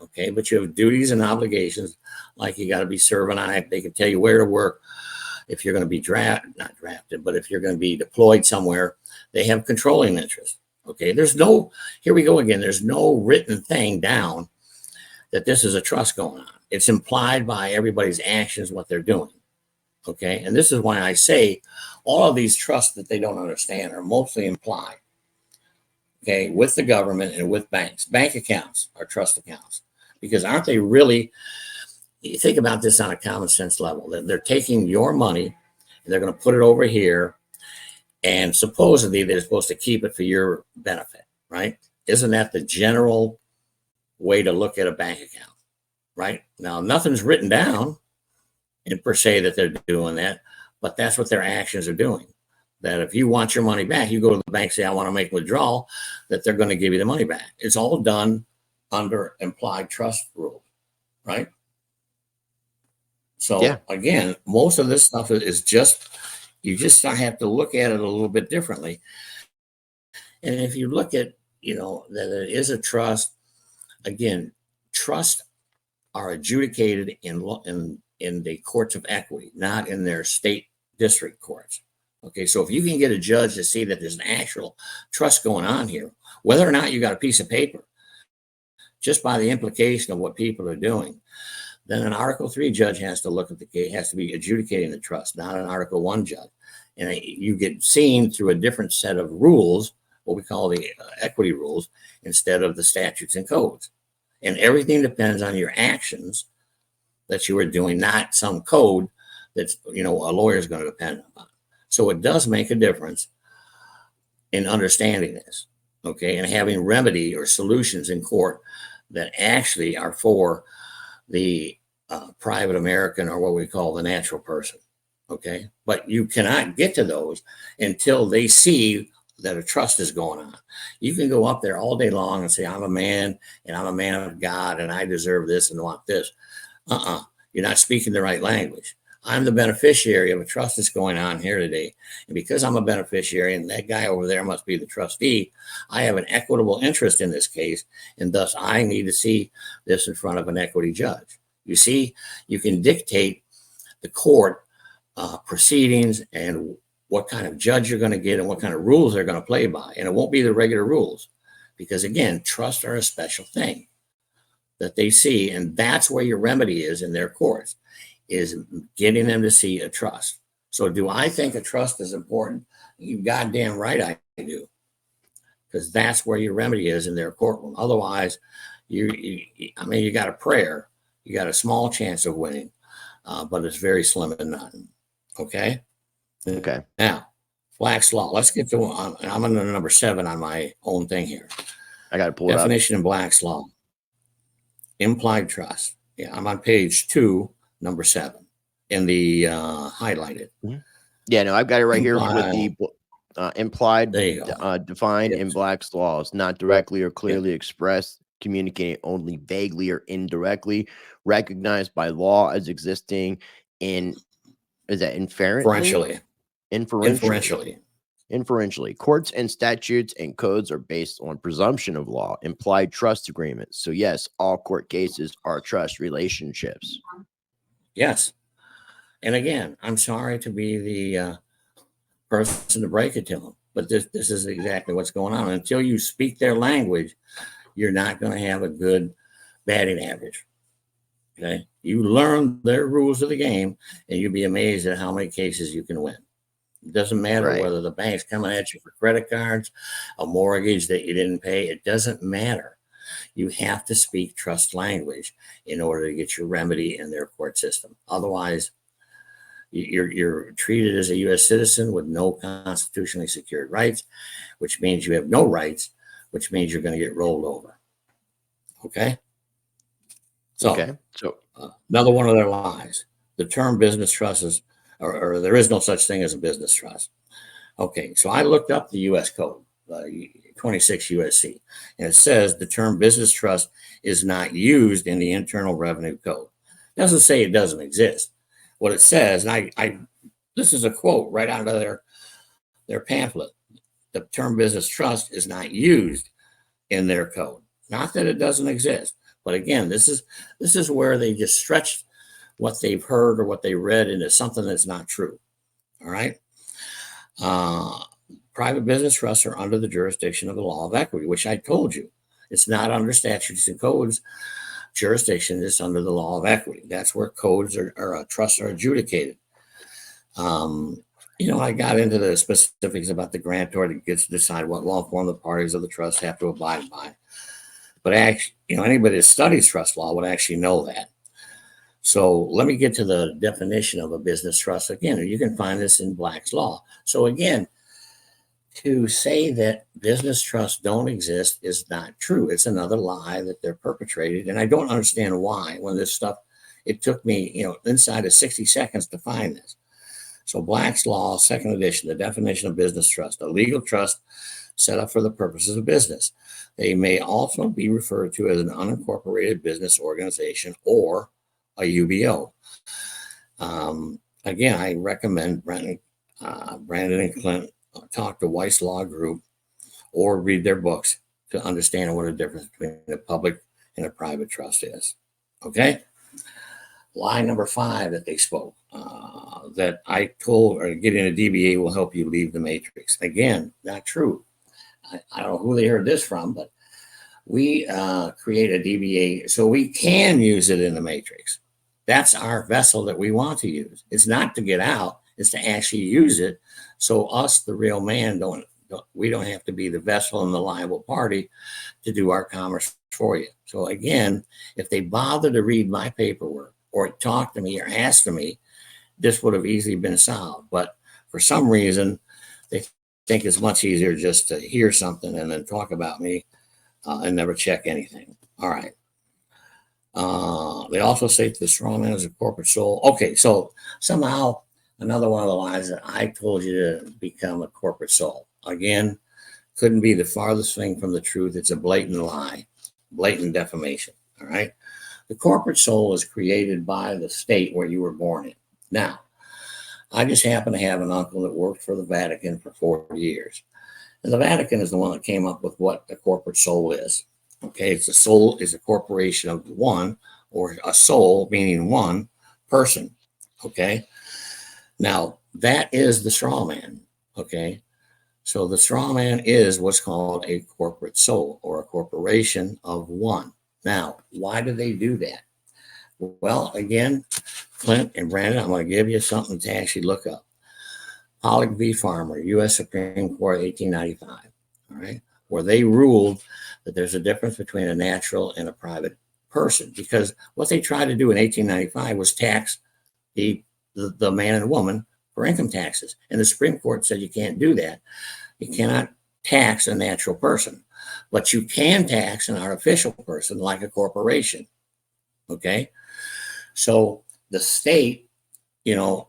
okay? But you have duties and obligations, like you got to be serving on it. They can tell you where to work. If you're going to be not drafted, but if you're going to be deployed somewhere, they have controlling interest. Okay, here we go again. There's no written thing down that this is a trust going on. It's implied by everybody's actions, what they're doing. Okay, and this is why I say all of these trusts that they don't understand are mostly implied. Okay, with the government and with banks. Bank accounts are trust accounts because aren't they really, you think about this on a common sense level, that they're taking your money and they're going to put it over here. And supposedly they're supposed to keep it for your benefit. right? Isn't that the general way to look at a bank account, right? Now, nothing's written down in per se that they're doing that, but that's what their actions are doing. That if you want your money back, you go to the bank, say, I want to make a withdrawal, that they're going to give you the money back. It's all done under implied trust rules, right? So Yeah. again, most of this stuff is just, you just have to look at it a little bit differently. And if you look at, that it is a trust, again, trusts are adjudicated in the courts of equity, not in their state district courts. Okay, so if you can get a judge to see that there's an actual trust going on here, whether or not you got a piece of paper, just by the implication of what people are doing, then an Article 3 judge has to look at the case, has to be adjudicating the trust, not an Article 1 judge. And you get seen through a different set of rules, what we call the equity rules, instead of the statutes and codes. And everything depends on your actions that you are doing, not some code that's, a lawyer is going to depend upon. So it does make a difference in understanding this, okay, and having remedy or solutions in court that actually are for the private American, or what we call the natural person, okay? But you cannot get to those until they see that a trust is going on. You can go up there all day long and say, I'm a man and I'm a man of God and I deserve this and want this. You're not speaking the right language. I'm the beneficiary of a trust that's going on here today. And because I'm a beneficiary and that guy over there must be the trustee, I have an equitable interest in this case. And thus I need to see this in front of an equity judge. You see, you can dictate the court proceedings and what kind of judge you're going to get and what kind of rules they're going to play by. And it won't be the regular rules because, again, trusts are a special thing that they see. And that's where your remedy is in their courts, is getting them to see a trust. So do I think a trust is important? You goddamn right I do. Because that's where your remedy is in their courtroom. Otherwise, you got a prayer. You got a small chance of winning, but it's very slim and none. Okay? Okay. Now, Black's Law. Let's get to, I'm on number 7 on my own thing here. I got to pull it up. Definition in Black's Law. Implied trust. Yeah, I'm on page 2, number 7, in the highlighted. Mm-hmm. Yeah, no, I've got it right here with the implied, defined in Black's laws, not directly or clearly expressed, communicating only vaguely or indirectly, recognized by law as existing in, is that inferentially? Inferentially. Courts and statutes and codes are based on presumption of law, implied trust agreements. So yes, all court cases are trust relationships. Yes. And again, I'm sorry to be the person to break it to them, but this is exactly what's going on. Until you speak their language, you're not going to have a good batting average. Okay? You learn their rules of the game, and you'll be amazed at how many cases you can win. It doesn't matter whether the bank's coming at you for credit cards, a mortgage that you didn't pay. It doesn't matter. You have to speak trust language in order to get your remedy in their court system. Otherwise, you're treated as a U.S. citizen with no constitutionally secured rights, which means you have no rights, which means you're going to get rolled over. Okay? So, another one of their lies. The term business trust is, or there is no such thing as a business trust. Okay, so I looked up the U.S. code, 26 U.S.C., and it says the term business trust is not used in the Internal Revenue Code. It doesn't say it doesn't exist. What it says, and this is a quote right out of their pamphlet. The term business trust is not used in their code. Not that it doesn't exist, but again, this is where they just stretch what they've heard or what they read into something that's not true. All right. Private business trusts are under the jurisdiction of the law of equity, which I told you. It's not under statutes and codes jurisdiction. It's under the law of equity. That's where codes or trusts are adjudicated. I got into the specifics about the grantor that gets to decide what law form the parties of the trust have to abide by. But actually, anybody that studies trust law would actually know that. So let me get to the definition of a business trust again. You can find this in Black's Law. So again, to say that business trusts don't exist is not true. It's another lie that they're perpetrated. And I don't understand why when this stuff, it took me, inside of 60 seconds to find this. So Black's Law, second edition, the definition of business trust, a legal trust set up for the purposes of business. They may also be referred to as an unincorporated business organization or a UBO. Again, I recommend Brandon and Clint talk to Weiss Law Group or read their books to understand what the difference between a public and a private trust is. Okay? Lie number 5 that they spoke, that I told, or getting a DBA will help you leave the matrix. Again, not true. I don't know who they heard this from, but we create a DBA so we can use it in the matrix. That's our vessel that we want to use. It's not to get out, it's to actually use it. So us, the real man, we don't have to be the vessel and the liable party to do our commerce for you. So again, if they bother to read my paperwork or talk to me or ask to me, this would have easily been solved. But for some reason, they think it's much easier just to hear something and then talk about me and never check anything. All right. They also say the strawman is a corporate soul. Okay, so somehow another one of the lies that I told you to become a corporate soul. Again, couldn't be the farthest thing from the truth. It's a blatant lie, blatant defamation. All right. The corporate soul is created by the state where you were born in. Now, I just happen to have an uncle that worked for the Vatican for 40 years. And the Vatican is the one that came up with what a corporate soul is. Okay, it's a soul is a corporation of one, or a soul meaning one person. Okay, now that is the straw man. Okay, so the straw man is what's called a corporate soul or a corporation of one. Now, why do they do that? Well, again, Clint and Brandon, I'm going to give you something to actually look up. Pollock v. Farmer, U.S. Supreme Court, 1895. All right, where they ruled that there's a difference between a natural and a private person, because what they tried to do in 1895 was tax the man and woman for income taxes. And the Supreme Court said you can't do that. You cannot tax a natural person, but you can tax an artificial person like a corporation. Okay. So the state,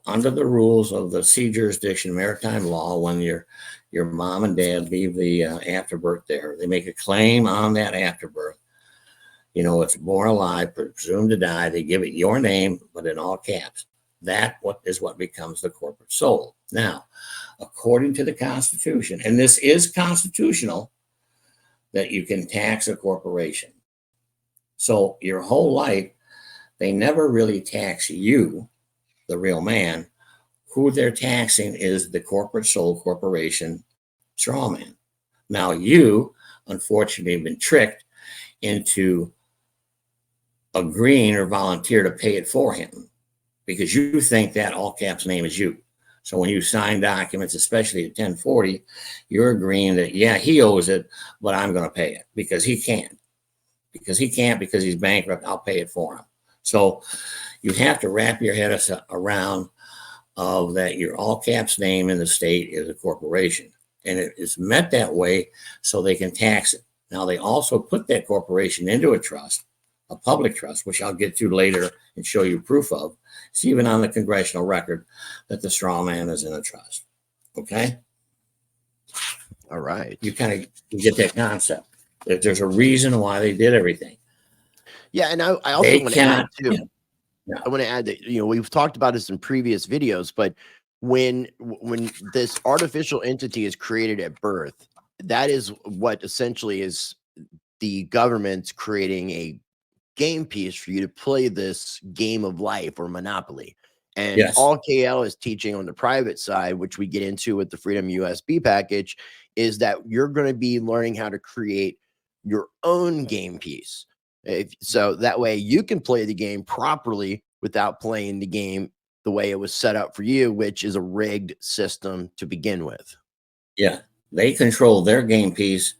under the rules of the sea jurisdiction maritime law, when your mom and dad leave the afterbirth there, they make a claim on that afterbirth. It's born alive, presumed to die. They give it your name, but in all caps. That is what becomes the corporate soul. Now, according to the Constitution, and this is constitutional, that you can tax a corporation. So your whole life, they never really tax you, the real man. Who they're taxing is the corporate soul corporation strawman. Now you, unfortunately, have been tricked into agreeing or volunteer to pay it for him because you think that all caps name is you. So when you sign documents, especially at 1040, you're agreeing that, yeah, he owes it, but I'm going to pay it because he can't. Because he's bankrupt, I'll pay it for him. So you have to wrap your head around of that your all caps name in the state is a corporation. And it is meant that way so they can tax it. Now, they also put that corporation into a trust, a public trust, which I'll get to later and show you proof of. It's even on the congressional record that the straw man is in a trust. Okay? All right. You get that concept. That there's a reason why they did everything. Yeah, and I also want to add too. Yeah. I want to add that we've talked about this in previous videos, but when this artificial entity is created at birth, that is what essentially is the government's creating a game piece for you to play this game of life or Monopoly. And yes. All KL is teaching on the private side, which we get into with the Freedom USB package, is that you're going to be learning how to create your own game piece. So that way you can play the game properly without playing the game the way it was set up for you, which is a rigged system to begin with. Yeah, they control their game piece,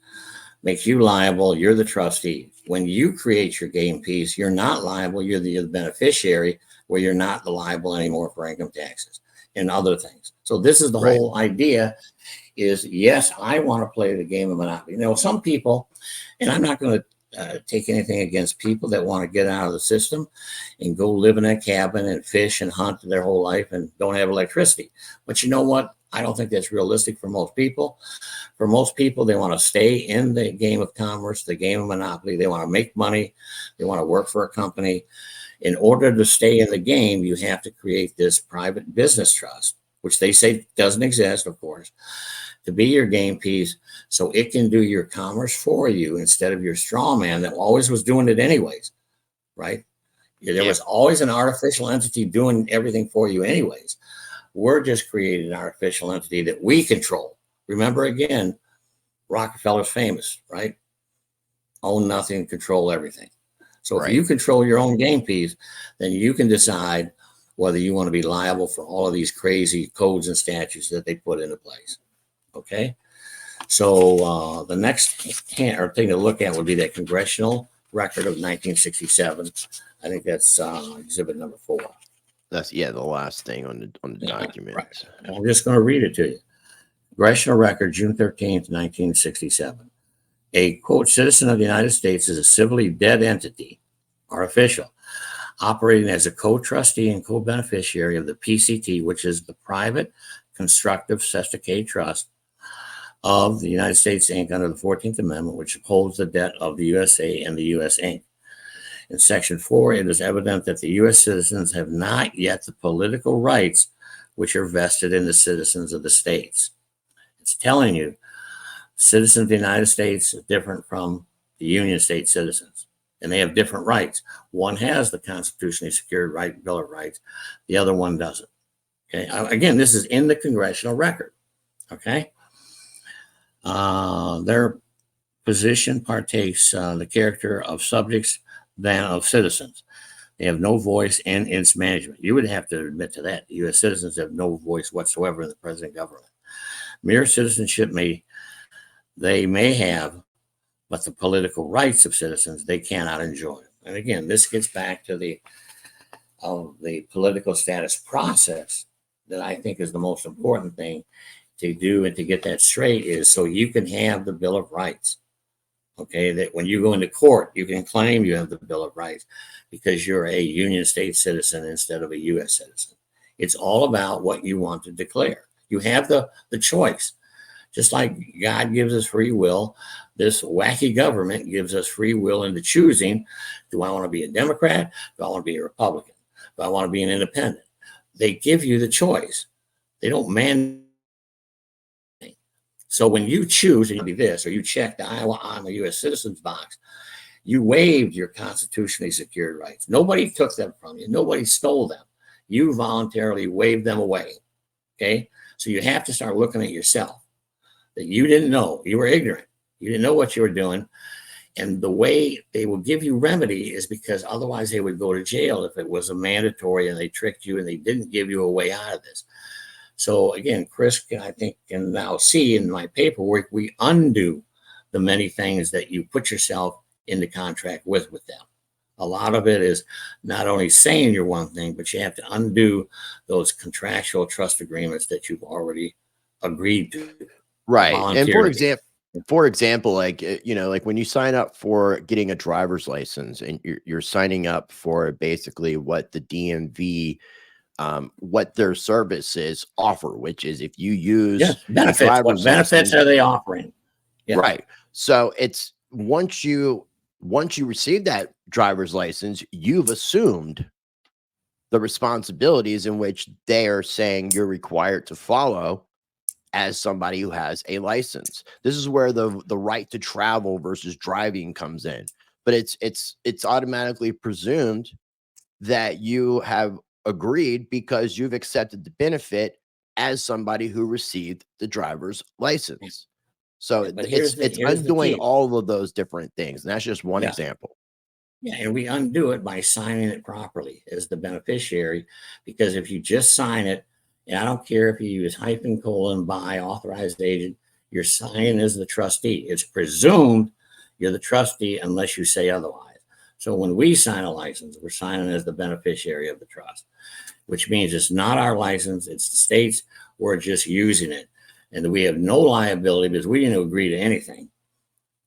makes you liable. You're the trustee. When you create your game piece, you're not liable. You're the beneficiary, where you're not liable anymore for income taxes and other things. So this is the whole idea, is, yes, I want to play the game of Monopoly. You know, some people, and I'm not going to take anything against people that want to get out of the system and go live in a cabin and fish and hunt their whole life and don't have electricity. But you know what? I don't think that's realistic for most people. For most people, they want to stay in the game of commerce, the game of Monopoly. They want to make money. They want to work for a company. In order to stay in the game, you have to create this private business trust, which they say doesn't exist, of course, to be your game piece so it can do your commerce for you instead of your straw man that always was doing it anyways, right? There was always an artificial entity doing everything for you anyways. We're just creating an artificial entity that we control. Remember, again, Rockefeller's famous, right? Own nothing, control everything. So if you control your own game piece, then you can decide whether you want to be liable for all of these crazy codes and statutes that they put into place. Okay? So the next thing to look at would be that Congressional record of 1967. I think that's exhibit number 4. That's the last thing on the document. Right. I'm just going to read it to you. Congressional record, June 13th, 1967. A, quote, citizen of the United States is a civilly dead entity or official operating as a co-trustee and co-beneficiary of the PCT, which is the Private Constructive Cestui Trust of the United States, Inc., under the 14th Amendment, which upholds the debt of the USA and the U.S., Inc. In Section 4, it is evident that the U.S. citizens have not yet the political rights which are vested in the citizens of the states. It's telling you citizens of the United States are different from the Union State citizens, and they have different rights. One has the constitutionally secured right, Bill of Rights. The other one doesn't. Okay. Again, this is in the Congressional record. Okay. Their position partakes the character of subjects than of citizens. They have no voice in its management. You would have to admit to that. U.S. citizens have no voice whatsoever in the present government. Mere citizenship they may have, but the political rights of citizens they cannot enjoy. And again, this gets back to the political status process that I think is the most important thing to do and to get that straight is so you can have the Bill of Rights. Okay, that when you go into court, you can claim you have the Bill of Rights because you're a Union State citizen instead of a U.S. citizen. It's all about what you want to declare. You have the choice. Just like God gives us free will, this wacky government gives us free will into choosing, do I want to be a Democrat? Do I want to be a Republican? Do I want to be an independent? They give you the choice. They don't mandate. So when you choose to be this, or you check the I'm a U.S. citizen's box, you waived your constitutionally secured rights. Nobody took them from you. Nobody stole them. You voluntarily waived them away. Okay? So you have to start looking at yourself. That you didn't know. You were ignorant. You didn't know what you were doing. And the way they will give you remedy is because otherwise they would go to jail if it was a mandatory and they tricked you and they didn't give you a way out of this. So again, Chris, I think, can now see in my paperwork, we undo the many things that you put yourself into contract with them. A lot of it is not only saying you're one thing, but you have to undo those contractual trust agreements that you've already agreed to. Right. And for example, like, like when you sign up for getting a driver's license and you're signing up for basically what the DMV, what their services offer, which is if you use benefits, what benefits are they offering? Yeah. Right. So it's once you receive that driver's license, you've assumed the responsibilities in which they are saying you're required to follow as somebody who has a license. This is where the right to travel versus driving comes in. But it's automatically presumed that you have agreed because you've accepted the benefit as somebody who received the driver's license. So it's undoing all of those different things. And that's just one example. Yeah, and we undo it by signing it properly as the beneficiary, because if you just sign it, and I don't care if you use hyphen, colon, by, authorized agent, you're signing as the trustee. It's presumed you're the trustee unless you say otherwise. So when we sign a license, we're signing as the beneficiary of the trust, which means it's not our license, it's the state's, we're just using it. and we have no liability because we didn't agree to anything.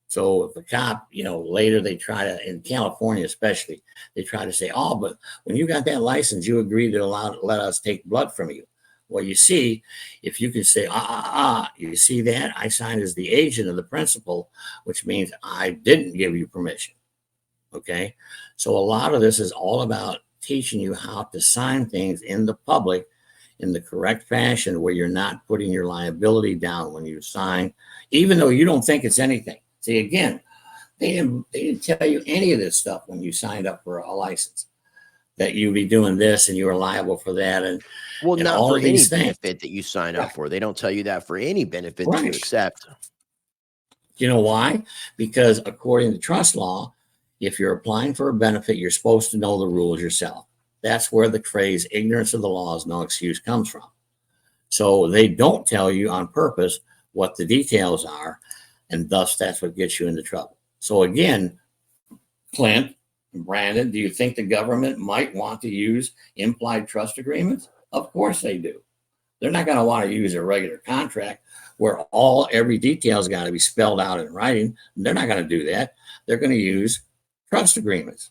So if a cop, later they try to, in California especially, they try to say, oh, but when you got that license, you agreed to let us take blood from you. Well, you see, if you can say, you see that? I signed as the agent of the principal, which means I didn't give you permission. Okay? So a lot of this is all about teaching you how to sign things in the public in the correct fashion where you're not putting your liability down when you sign, even though you don't think it's anything. See, again, they didn't tell you any of this stuff when you signed up for a license, that you'd be doing this and you were liable for that. And not all for of any these benefit that you sign up for. They don't tell you that for any benefit that you Right. accept. You know why? Because according to trust law, if you're applying for a benefit, you're supposed to know the rules yourself. That's where the phrase ignorance of the law is no excuse comes from. So they don't tell you on purpose what the details are, and thus that's what gets you into trouble. So again, Clint and Brandon, do you think the government might want to use implied trust agreements? Of course they do. They're not going to want to use a regular contract where every detail's got to be spelled out in writing. They're not going to do that. They're going to use trust agreements,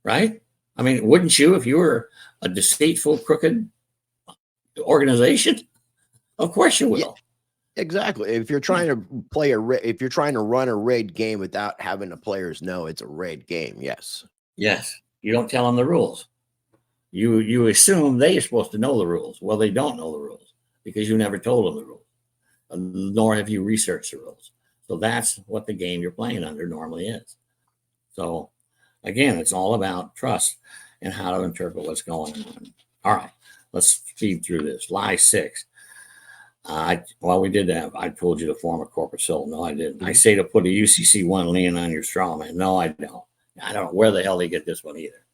right? I mean, wouldn't you if you were a deceitful, crooked organization? Of course you will. Yeah. Exactly. If you're trying to if you're trying to run a rigged game without having the players know it's a rigged game, yes. Yes. You don't tell them the rules. You assume they're supposed to know the rules. Well, they don't know the rules because you never told them the rules, nor have you researched the rules. So that's what the game you're playing under normally is. So again, it's all about trust and how to interpret what's going on. All right, let's speed through this. Lie 6. We did that. I told you to form a corporate soul. No, I didn't. I say to put a UCC1 lien on your Strawman. No, I don't. I don't know where the hell they get this one either.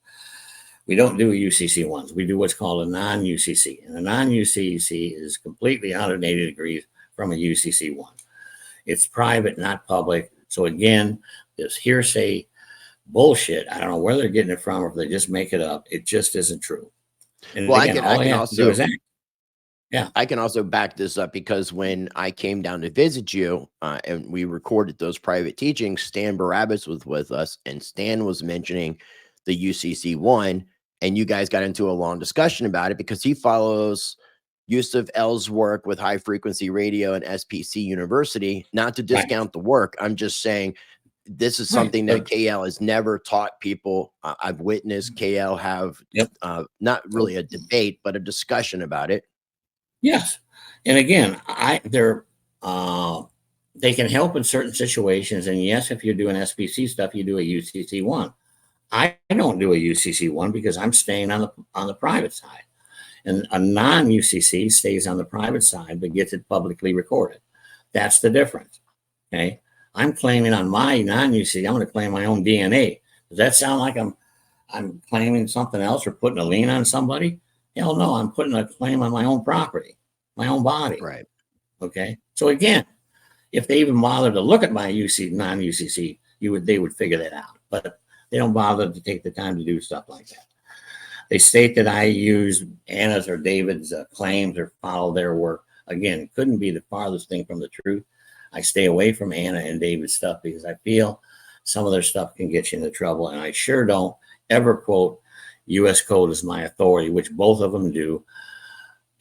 We don't do UCC1s. We do what's called a non-UCC. And a non-UCC is completely 180 degrees from a UCC1. It's private, not public. So again, this hearsay bullshit, I don't know where they're getting it from or if they just make it up. It just isn't true. And Well, again, all they have to do is act. Yeah. I can also back this up because when I came down to visit you and we recorded those private teachings, Stan Barabbas was with us, and Stan was mentioning the UCC1, and you guys got into a long discussion about it because he follows Yusuf L's work with High Frequency Radio and SPC University. Not to discount the work, I'm just saying this is something that KL has never taught people. I've witnessed KL have not really a debate, but a discussion about it. Yes. And again, they can help in certain situations. And yes, if you're doing SPC stuff, you do a UCC1. I don't do a UCC1 because I'm staying on the private side. And a non-UCC stays on the private side, but gets it publicly recorded. That's the difference. Okay. I'm claiming on my non-UCC, I'm going to claim my own DNA. Does that sound like I'm claiming something else or putting a lien on somebody? Hell no, I'm putting a claim on my own property, my own body. Right. Okay. So again, if they even bother to look at my non-UCC, they would figure that out. But they don't bother to take the time to do stuff like that. They state that I use Anna's or David's claims or follow their work. Again, couldn't be the farthest thing from the truth. I stay away from Anna and David's stuff because I feel some of their stuff can get you into trouble. And I sure don't ever quote U.S. Code as my authority, which both of them do,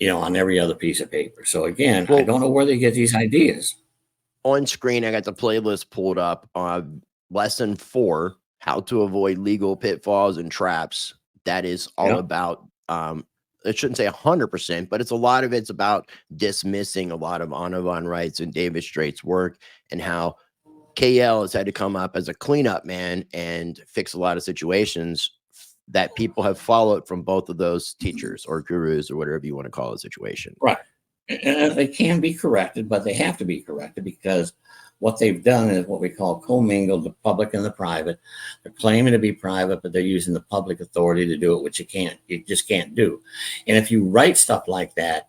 on every other piece of paper. So again, I don't know where they get these ideas. On screen, I got the playlist pulled up. Lesson 4, how to avoid legal pitfalls and traps. That is all about, I shouldn't say 100%, but a lot of it's about dismissing a lot of Anavan Wright's and David Straight's work and how KL has had to come up as a cleanup man and fix a lot of situations that people have followed from both of those teachers or gurus or whatever you want to call the situation. Right. And they can be corrected, but they have to be corrected because what they've done is what we call commingled the public and the private. They're claiming to be private, but they're using the public authority to do it, which you just can't do. And if you write stuff like that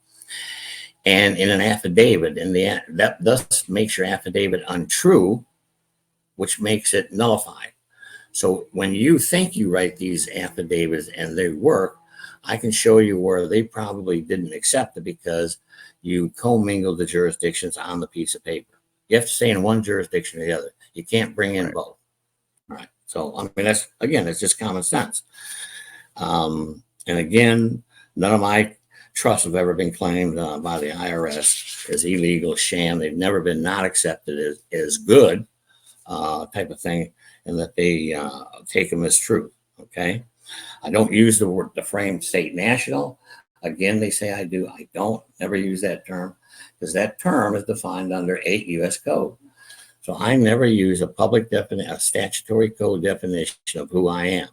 and in an affidavit, that thus makes your affidavit untrue, which makes it nullified. So when you think you write these affidavits and they work, I can show you where they probably didn't accept it because you commingled the jurisdictions on the piece of paper. You have to stay in one jurisdiction or the other. You can't bring in both. All right. So, I mean, that's, again, it's just common sense. And again, none of my trusts have ever been claimed by the IRS as illegal, sham. They've never been not accepted as good type of thing, and that they take them as truth. Okay. I don't use the frame state national. Again, they say I do. I don't never use that term because that term is defined under 8 U.S. code. So I never use a public definition, a statutory code definition of who I am.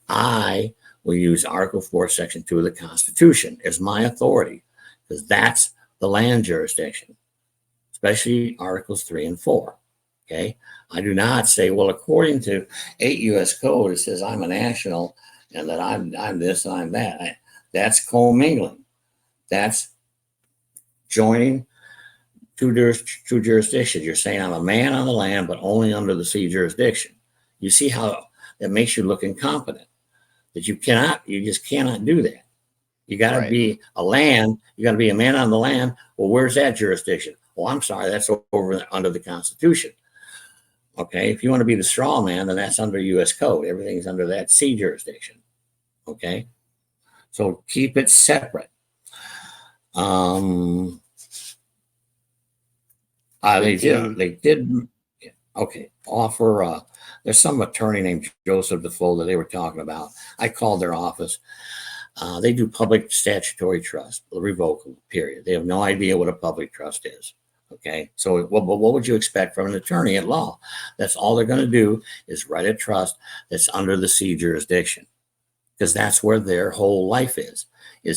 I will use Article 4, Section 2 of the Constitution as my authority because that's the land jurisdiction, especially Articles 3 and 4. Okay. I do not say, well, according to 8 U.S. code, it says I'm a national and that I'm this and I'm that. That's commingling. That's joining two jurisdictions. You're saying I'm a man on the land, but only under the sea jurisdiction. You see how that makes you look incompetent. That you just cannot do that. You got to be a land. You got to be a man on the land. Well, where's that jurisdiction? Well, I'm sorry, that's over under the Constitution. Okay, if you want to be the straw man, then that's under U.S. code. Everything's under that sea jurisdiction. Okay, so keep it separate. They did. Okay, offer. There's some attorney named Joseph Defoe that they were talking about. I called their office. They do public statutory trust, revocable, period. They have no idea what a public trust is. Okay, so what would you expect from an attorney at law? That's all they're going to do is write a trust that's under the sea jurisdiction because that's where their whole life is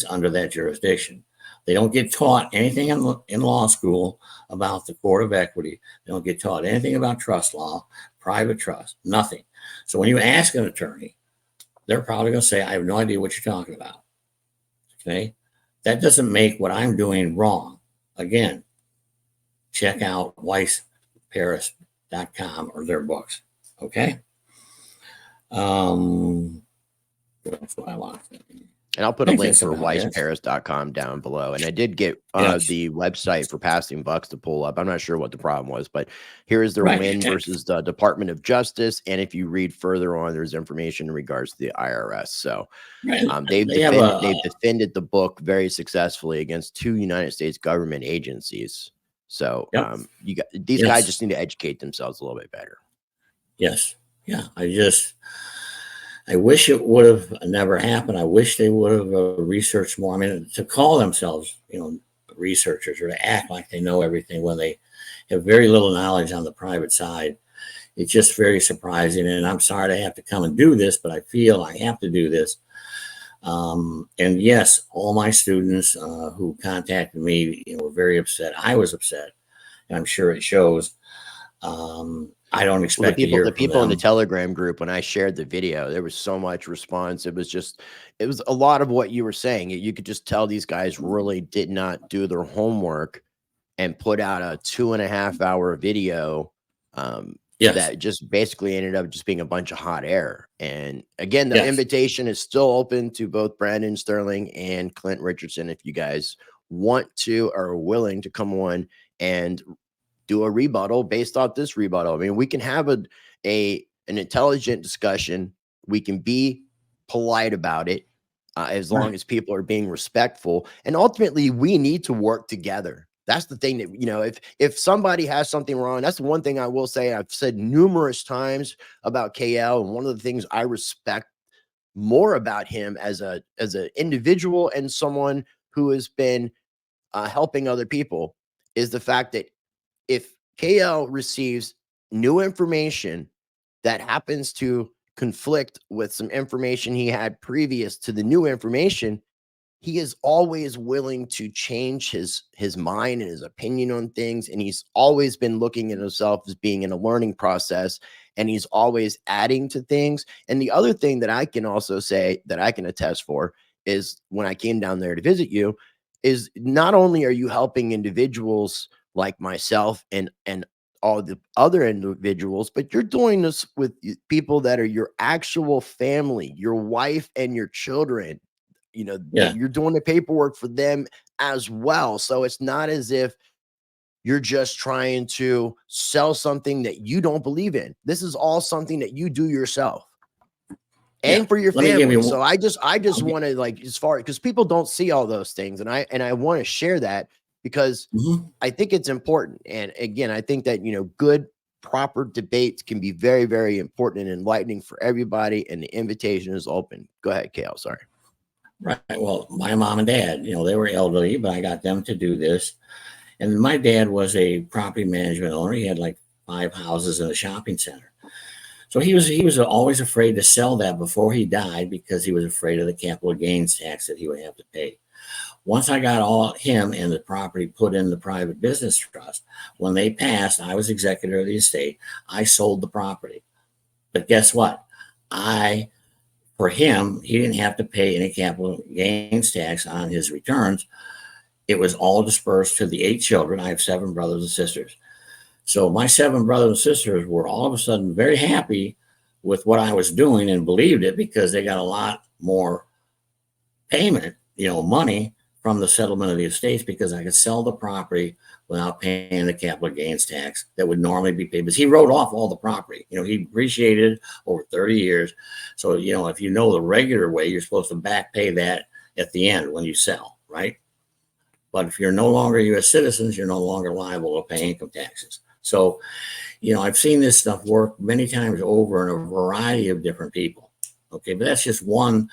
under that jurisdiction. They don't get taught anything in law school about the court of equity. They don't get taught anything about trust law, private trust, nothing. So when you ask an attorney, they're probably going to say, I have no idea what you're talking about. Okay, that doesn't make what I'm doing wrong. Again, check out weissparis.com or their books. Okay. That's what I want. And I'll put a link for weissparis.com down below. And I did get the website for passing bucks to pull up. I'm not sure what the problem was, but here is their win versus the Department of Justice. And if you read further on, there's information in regards to the IRS. So they've defended the book very successfully against 2 United States government agencies. So these guys just need to educate themselves a little bit better. Yes. Yeah. I wish it would have never happened. I wish they would have researched more. I mean, to call themselves, researchers or to act like they know everything when they have very little knowledge on the private side. It's just very surprising. And I'm sorry to have to come and do this, but I feel I have to do this. And yes, all my students who contacted me were very upset. I was upset, and I'm sure it shows. I don't expect the people in the Telegram group, when I shared the video, there was so much response. It was a lot of what you were saying. You could just tell these guys really did not do their homework and put out a 2.5-hour video that just basically ended up just being a bunch of hot air. And again, the invitation is still open to both Brandon Sterling and Clint Richardson. If you guys want to or are willing to come on and do a rebuttal based off this rebuttal. I mean, we can have an intelligent discussion. We can be polite about it as long as people are being respectful. And ultimately, we need to work together. That's the thing that, if somebody has something wrong, that's the one thing I will say. I've said numerous times about KL, and one of the things I respect more about him as an individual and someone who has been helping other people is the fact that if KL receives new information that happens to conflict with some information he had previous to the new information, he is always willing to change his mind and his opinion on things. And he's always been looking at himself as being in a learning process, and he's always adding to things. And the other thing that I can also say that I can attest for is when I came down there to visit you is not only are you helping individuals like myself and all the other individuals, but you're doing this with people that are your actual family, your wife and your children. Yeah. you're doing the paperwork for them as well. So it's not as if you're just trying to sell something that you don't believe in. This is all something that you do yourself and for your Let me give family. you So I just want to, like, as far because people don't see all those things, and I want to share that because I think it's important. And again, I think that good, proper debates can be very, very important and enlightening for everybody. And the invitation is open. Go ahead, Kale. Sorry. Right. Well, my mom and dad, they were elderly, but I got them to do this. And my dad was a property management owner. He had like 5 houses in a shopping center. So he was always afraid to sell that before he died because he was afraid of the capital gains tax that he would have to pay. Once I got him and the property put in the private business trust, when they passed, I was executor of the estate. I sold the property. But guess what? For him, he didn't have to pay any capital gains tax on his returns. It was all dispersed to the 8 children. I have 7 brothers and sisters. So my 7 brothers and sisters were all of a sudden very happy with what I was doing and believed it because they got a lot more payment, money from the settlement of the estates because I could sell the property without paying the capital gains tax that would normally be paid. Because he wrote off all the property. He appreciated over 30 years. So, if you know the regular way, you're supposed to back pay that at the end when you sell, right? But if you're no longer U.S. citizens, you're no longer liable to pay income taxes. So, I've seen this stuff work many times over in a variety of different people. Okay, but that's just one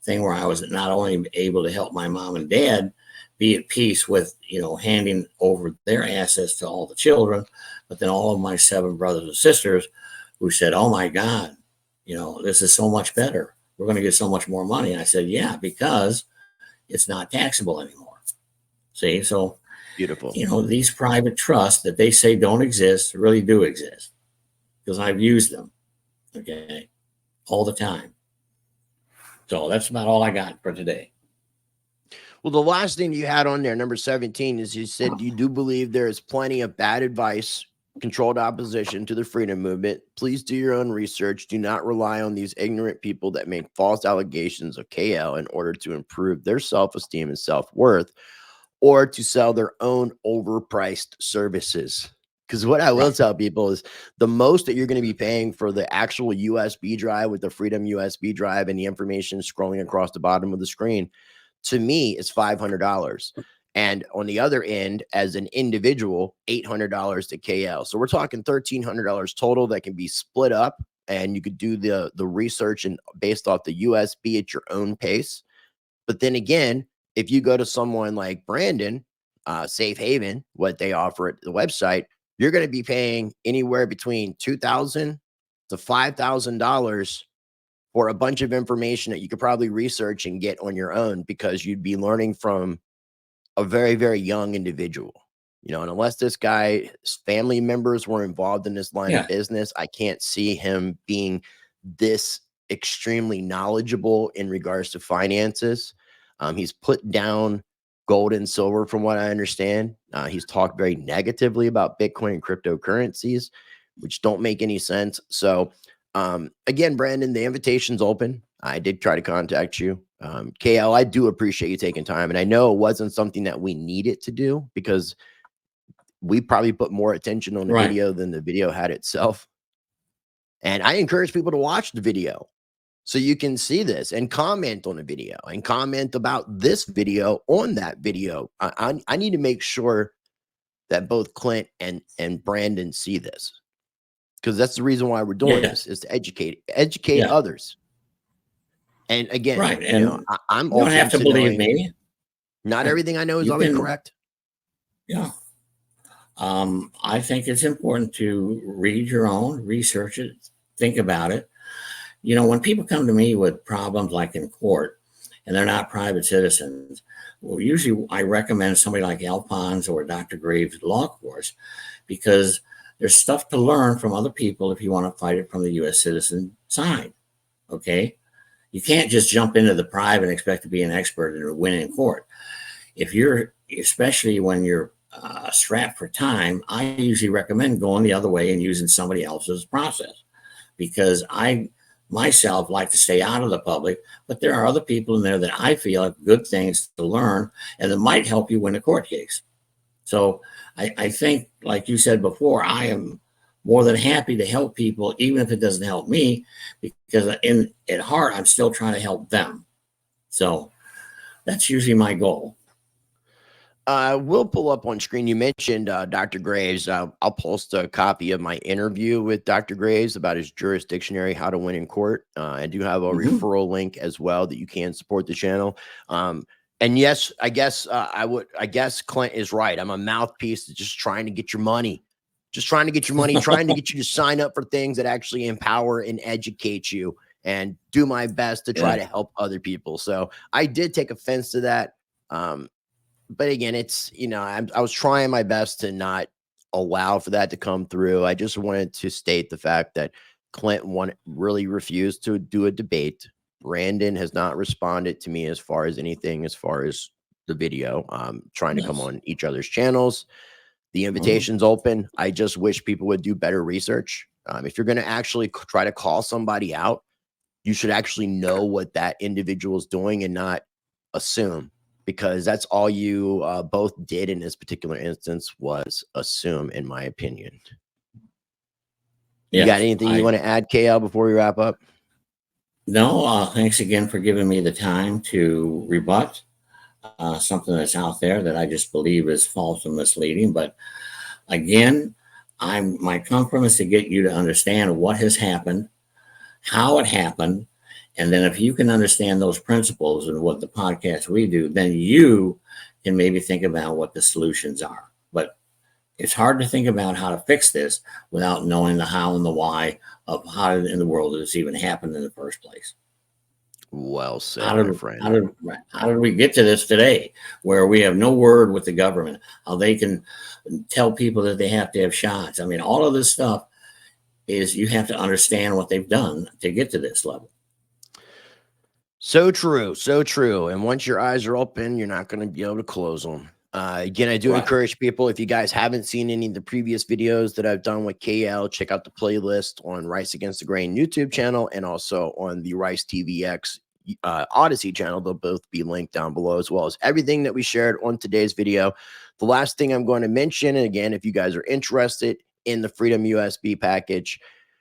thing where I was not only able to help my mom and dad be at peace with, handing over their assets to all the children, but then all of my 7 brothers and sisters who said, oh my God, this is so much better. We're going to get so much more money. And I said, yeah, because it's not taxable anymore. See, so Beautiful. These private trusts that they say don't exist really do exist because I've used them, okay, all the time. So that's about all I got for today. Well, the last thing you had on there, number 17, is you said you do believe there is plenty of bad advice, controlled opposition to the freedom movement. Please do your own research. Do not rely on these ignorant people that make false allegations of KL in order to improve their self-esteem and self-worth, or to sell their own overpriced services. Because what I will tell people is the most that you're going to be paying for the actual USB drive with the Freedom USB drive and the information scrolling across the bottom of the screen, to me, is $500. And on the other end, as an individual, $800 to KL. So we're talking $1,300 total that can be split up, and you could do the research and based off the USB at your own pace. But then again, if you go to someone like Brandon, Safe Haven, what they offer at the website, you're going to be paying anywhere between $2,000 to $5,000 for a bunch of information that you could probably research and get on your own because you'd be learning from a very, very young individual. And unless this guy's family members were involved in this line of business, I can't see him being this extremely knowledgeable in regards to finances. He's put down gold and silver from what I understand. He's talked very negatively about Bitcoin and cryptocurrencies, which don't make any sense. So again, Brandon, the invitation's open. I did try to contact you. KL, I do appreciate you taking time. And I know it wasn't something that we needed to do because we probably put more attention on the video than the video had itself. And I encourage people to watch the video so you can see this and comment on the video and comment about this video on that video. I need to make sure that both Clint and Brandon see this, because that's the reason why we're doing this, is to educate others. And again, And I'm you don't have to believe me. Not everything I know is always correct. Yeah. I think it's important to read your own, research it, think about it. When people come to me with problems like in court and they're not private citizens, well, usually I recommend somebody like Al Pons or Dr. Graves' law course, because there's stuff to learn from other people if you want to fight it from the U.S. citizen side. Okay. You can't just jump into the private and expect to be an expert and win in court. Especially when you're strapped for time, I usually recommend going the other way and using somebody else's process, because I myself like to stay out of the public, but there are other people in there that I feel have good things to learn and that might help you win a court case. So I think, like you said before, I am more than happy to help people, even if it doesn't help me, because at heart, I'm still trying to help them. So that's usually my goal. We'll pull up on screen. You mentioned Dr. Graves. I'll post a copy of my interview with Dr. Graves about his Jurisdictionary, How to Win in Court. I do have a referral link as well that you can support the channel. And yes, I guess I guess Clint is right. I'm a mouthpiece that's just trying to get your money, trying to get you to sign up for things that actually empower and educate you, and do my best to try to help other people. So I did take offense to that. But again, it's, I was trying my best to not allow for that to come through. I just wanted to state the fact that Clint really refused to do a debate. Brandon has not responded to me as far as anything, as far as the video, trying to come on each other's channels. The invitation's open. I just wish people would do better research. If you're going to actually try to call somebody out, you should actually know what that individual is doing and not assume, because that's all you both did in this particular instance, was assume, in my opinion. You got anything you want to add, KL, before we wrap up? No, thanks again for giving me the time to rebut something that's out there that I just believe is false and misleading. But again, my comfort is to get you to understand what has happened, how it happened. And then if you can understand those principles and what the podcast we do, then you can maybe think about what the solutions are. But it's hard to think about how to fix this without knowing the how and the why of how in the world this even happened in the first place. Well said, my friend. How did we get to this today, where we have no word with the government, how they can tell people that they have to have shots? I mean, all of this stuff is, you have to understand what they've done to get to this level. So true. So true. And once your eyes are open, you're not going to be able to close them. Again, I do encourage people, if you guys haven't seen any of the previous videos that I've done with KL, check out the playlist on Rice Against the Grain YouTube channel, and also on the Rice TVX Odyssey channel. They'll both be linked down below, as well as everything that we shared on today's video. The last thing I'm going to mention, and again, if you guys are interested in the Freedom USB package,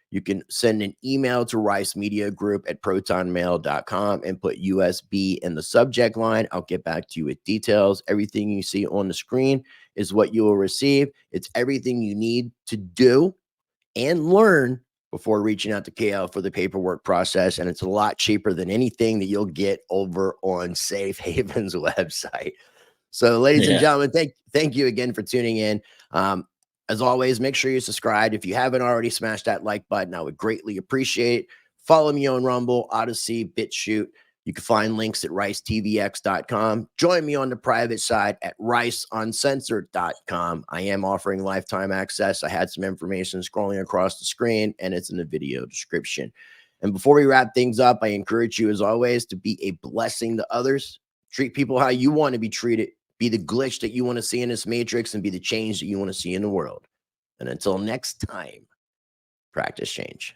you can send an email to ricemediagroup@protonmail.com and put USB in the subject line. I'll get back to you with details. Everything you see on the screen is what you will receive. It's everything you need to do and learn before reaching out to KL for the paperwork process. And it's a lot cheaper than anything that you'll get over on Safe Haven's website. So, ladies and gentlemen, thank you again for tuning in. As always, make sure you subscribe. If you haven't already, smash that like button. I would greatly appreciate it. Follow me on Rumble, Odyssey, BitChute. You can find links at ricetvx.com. Join me on the private side at riceuncensored.com. I am offering lifetime access. I had some information scrolling across the screen, and it's in the video description. And before we wrap things up, I encourage you, as always, to be a blessing to others. Treat people how you want to be treated. Be the glitch that you want to see in this matrix, and be the change that you want to see in the world. And until next time, practice change.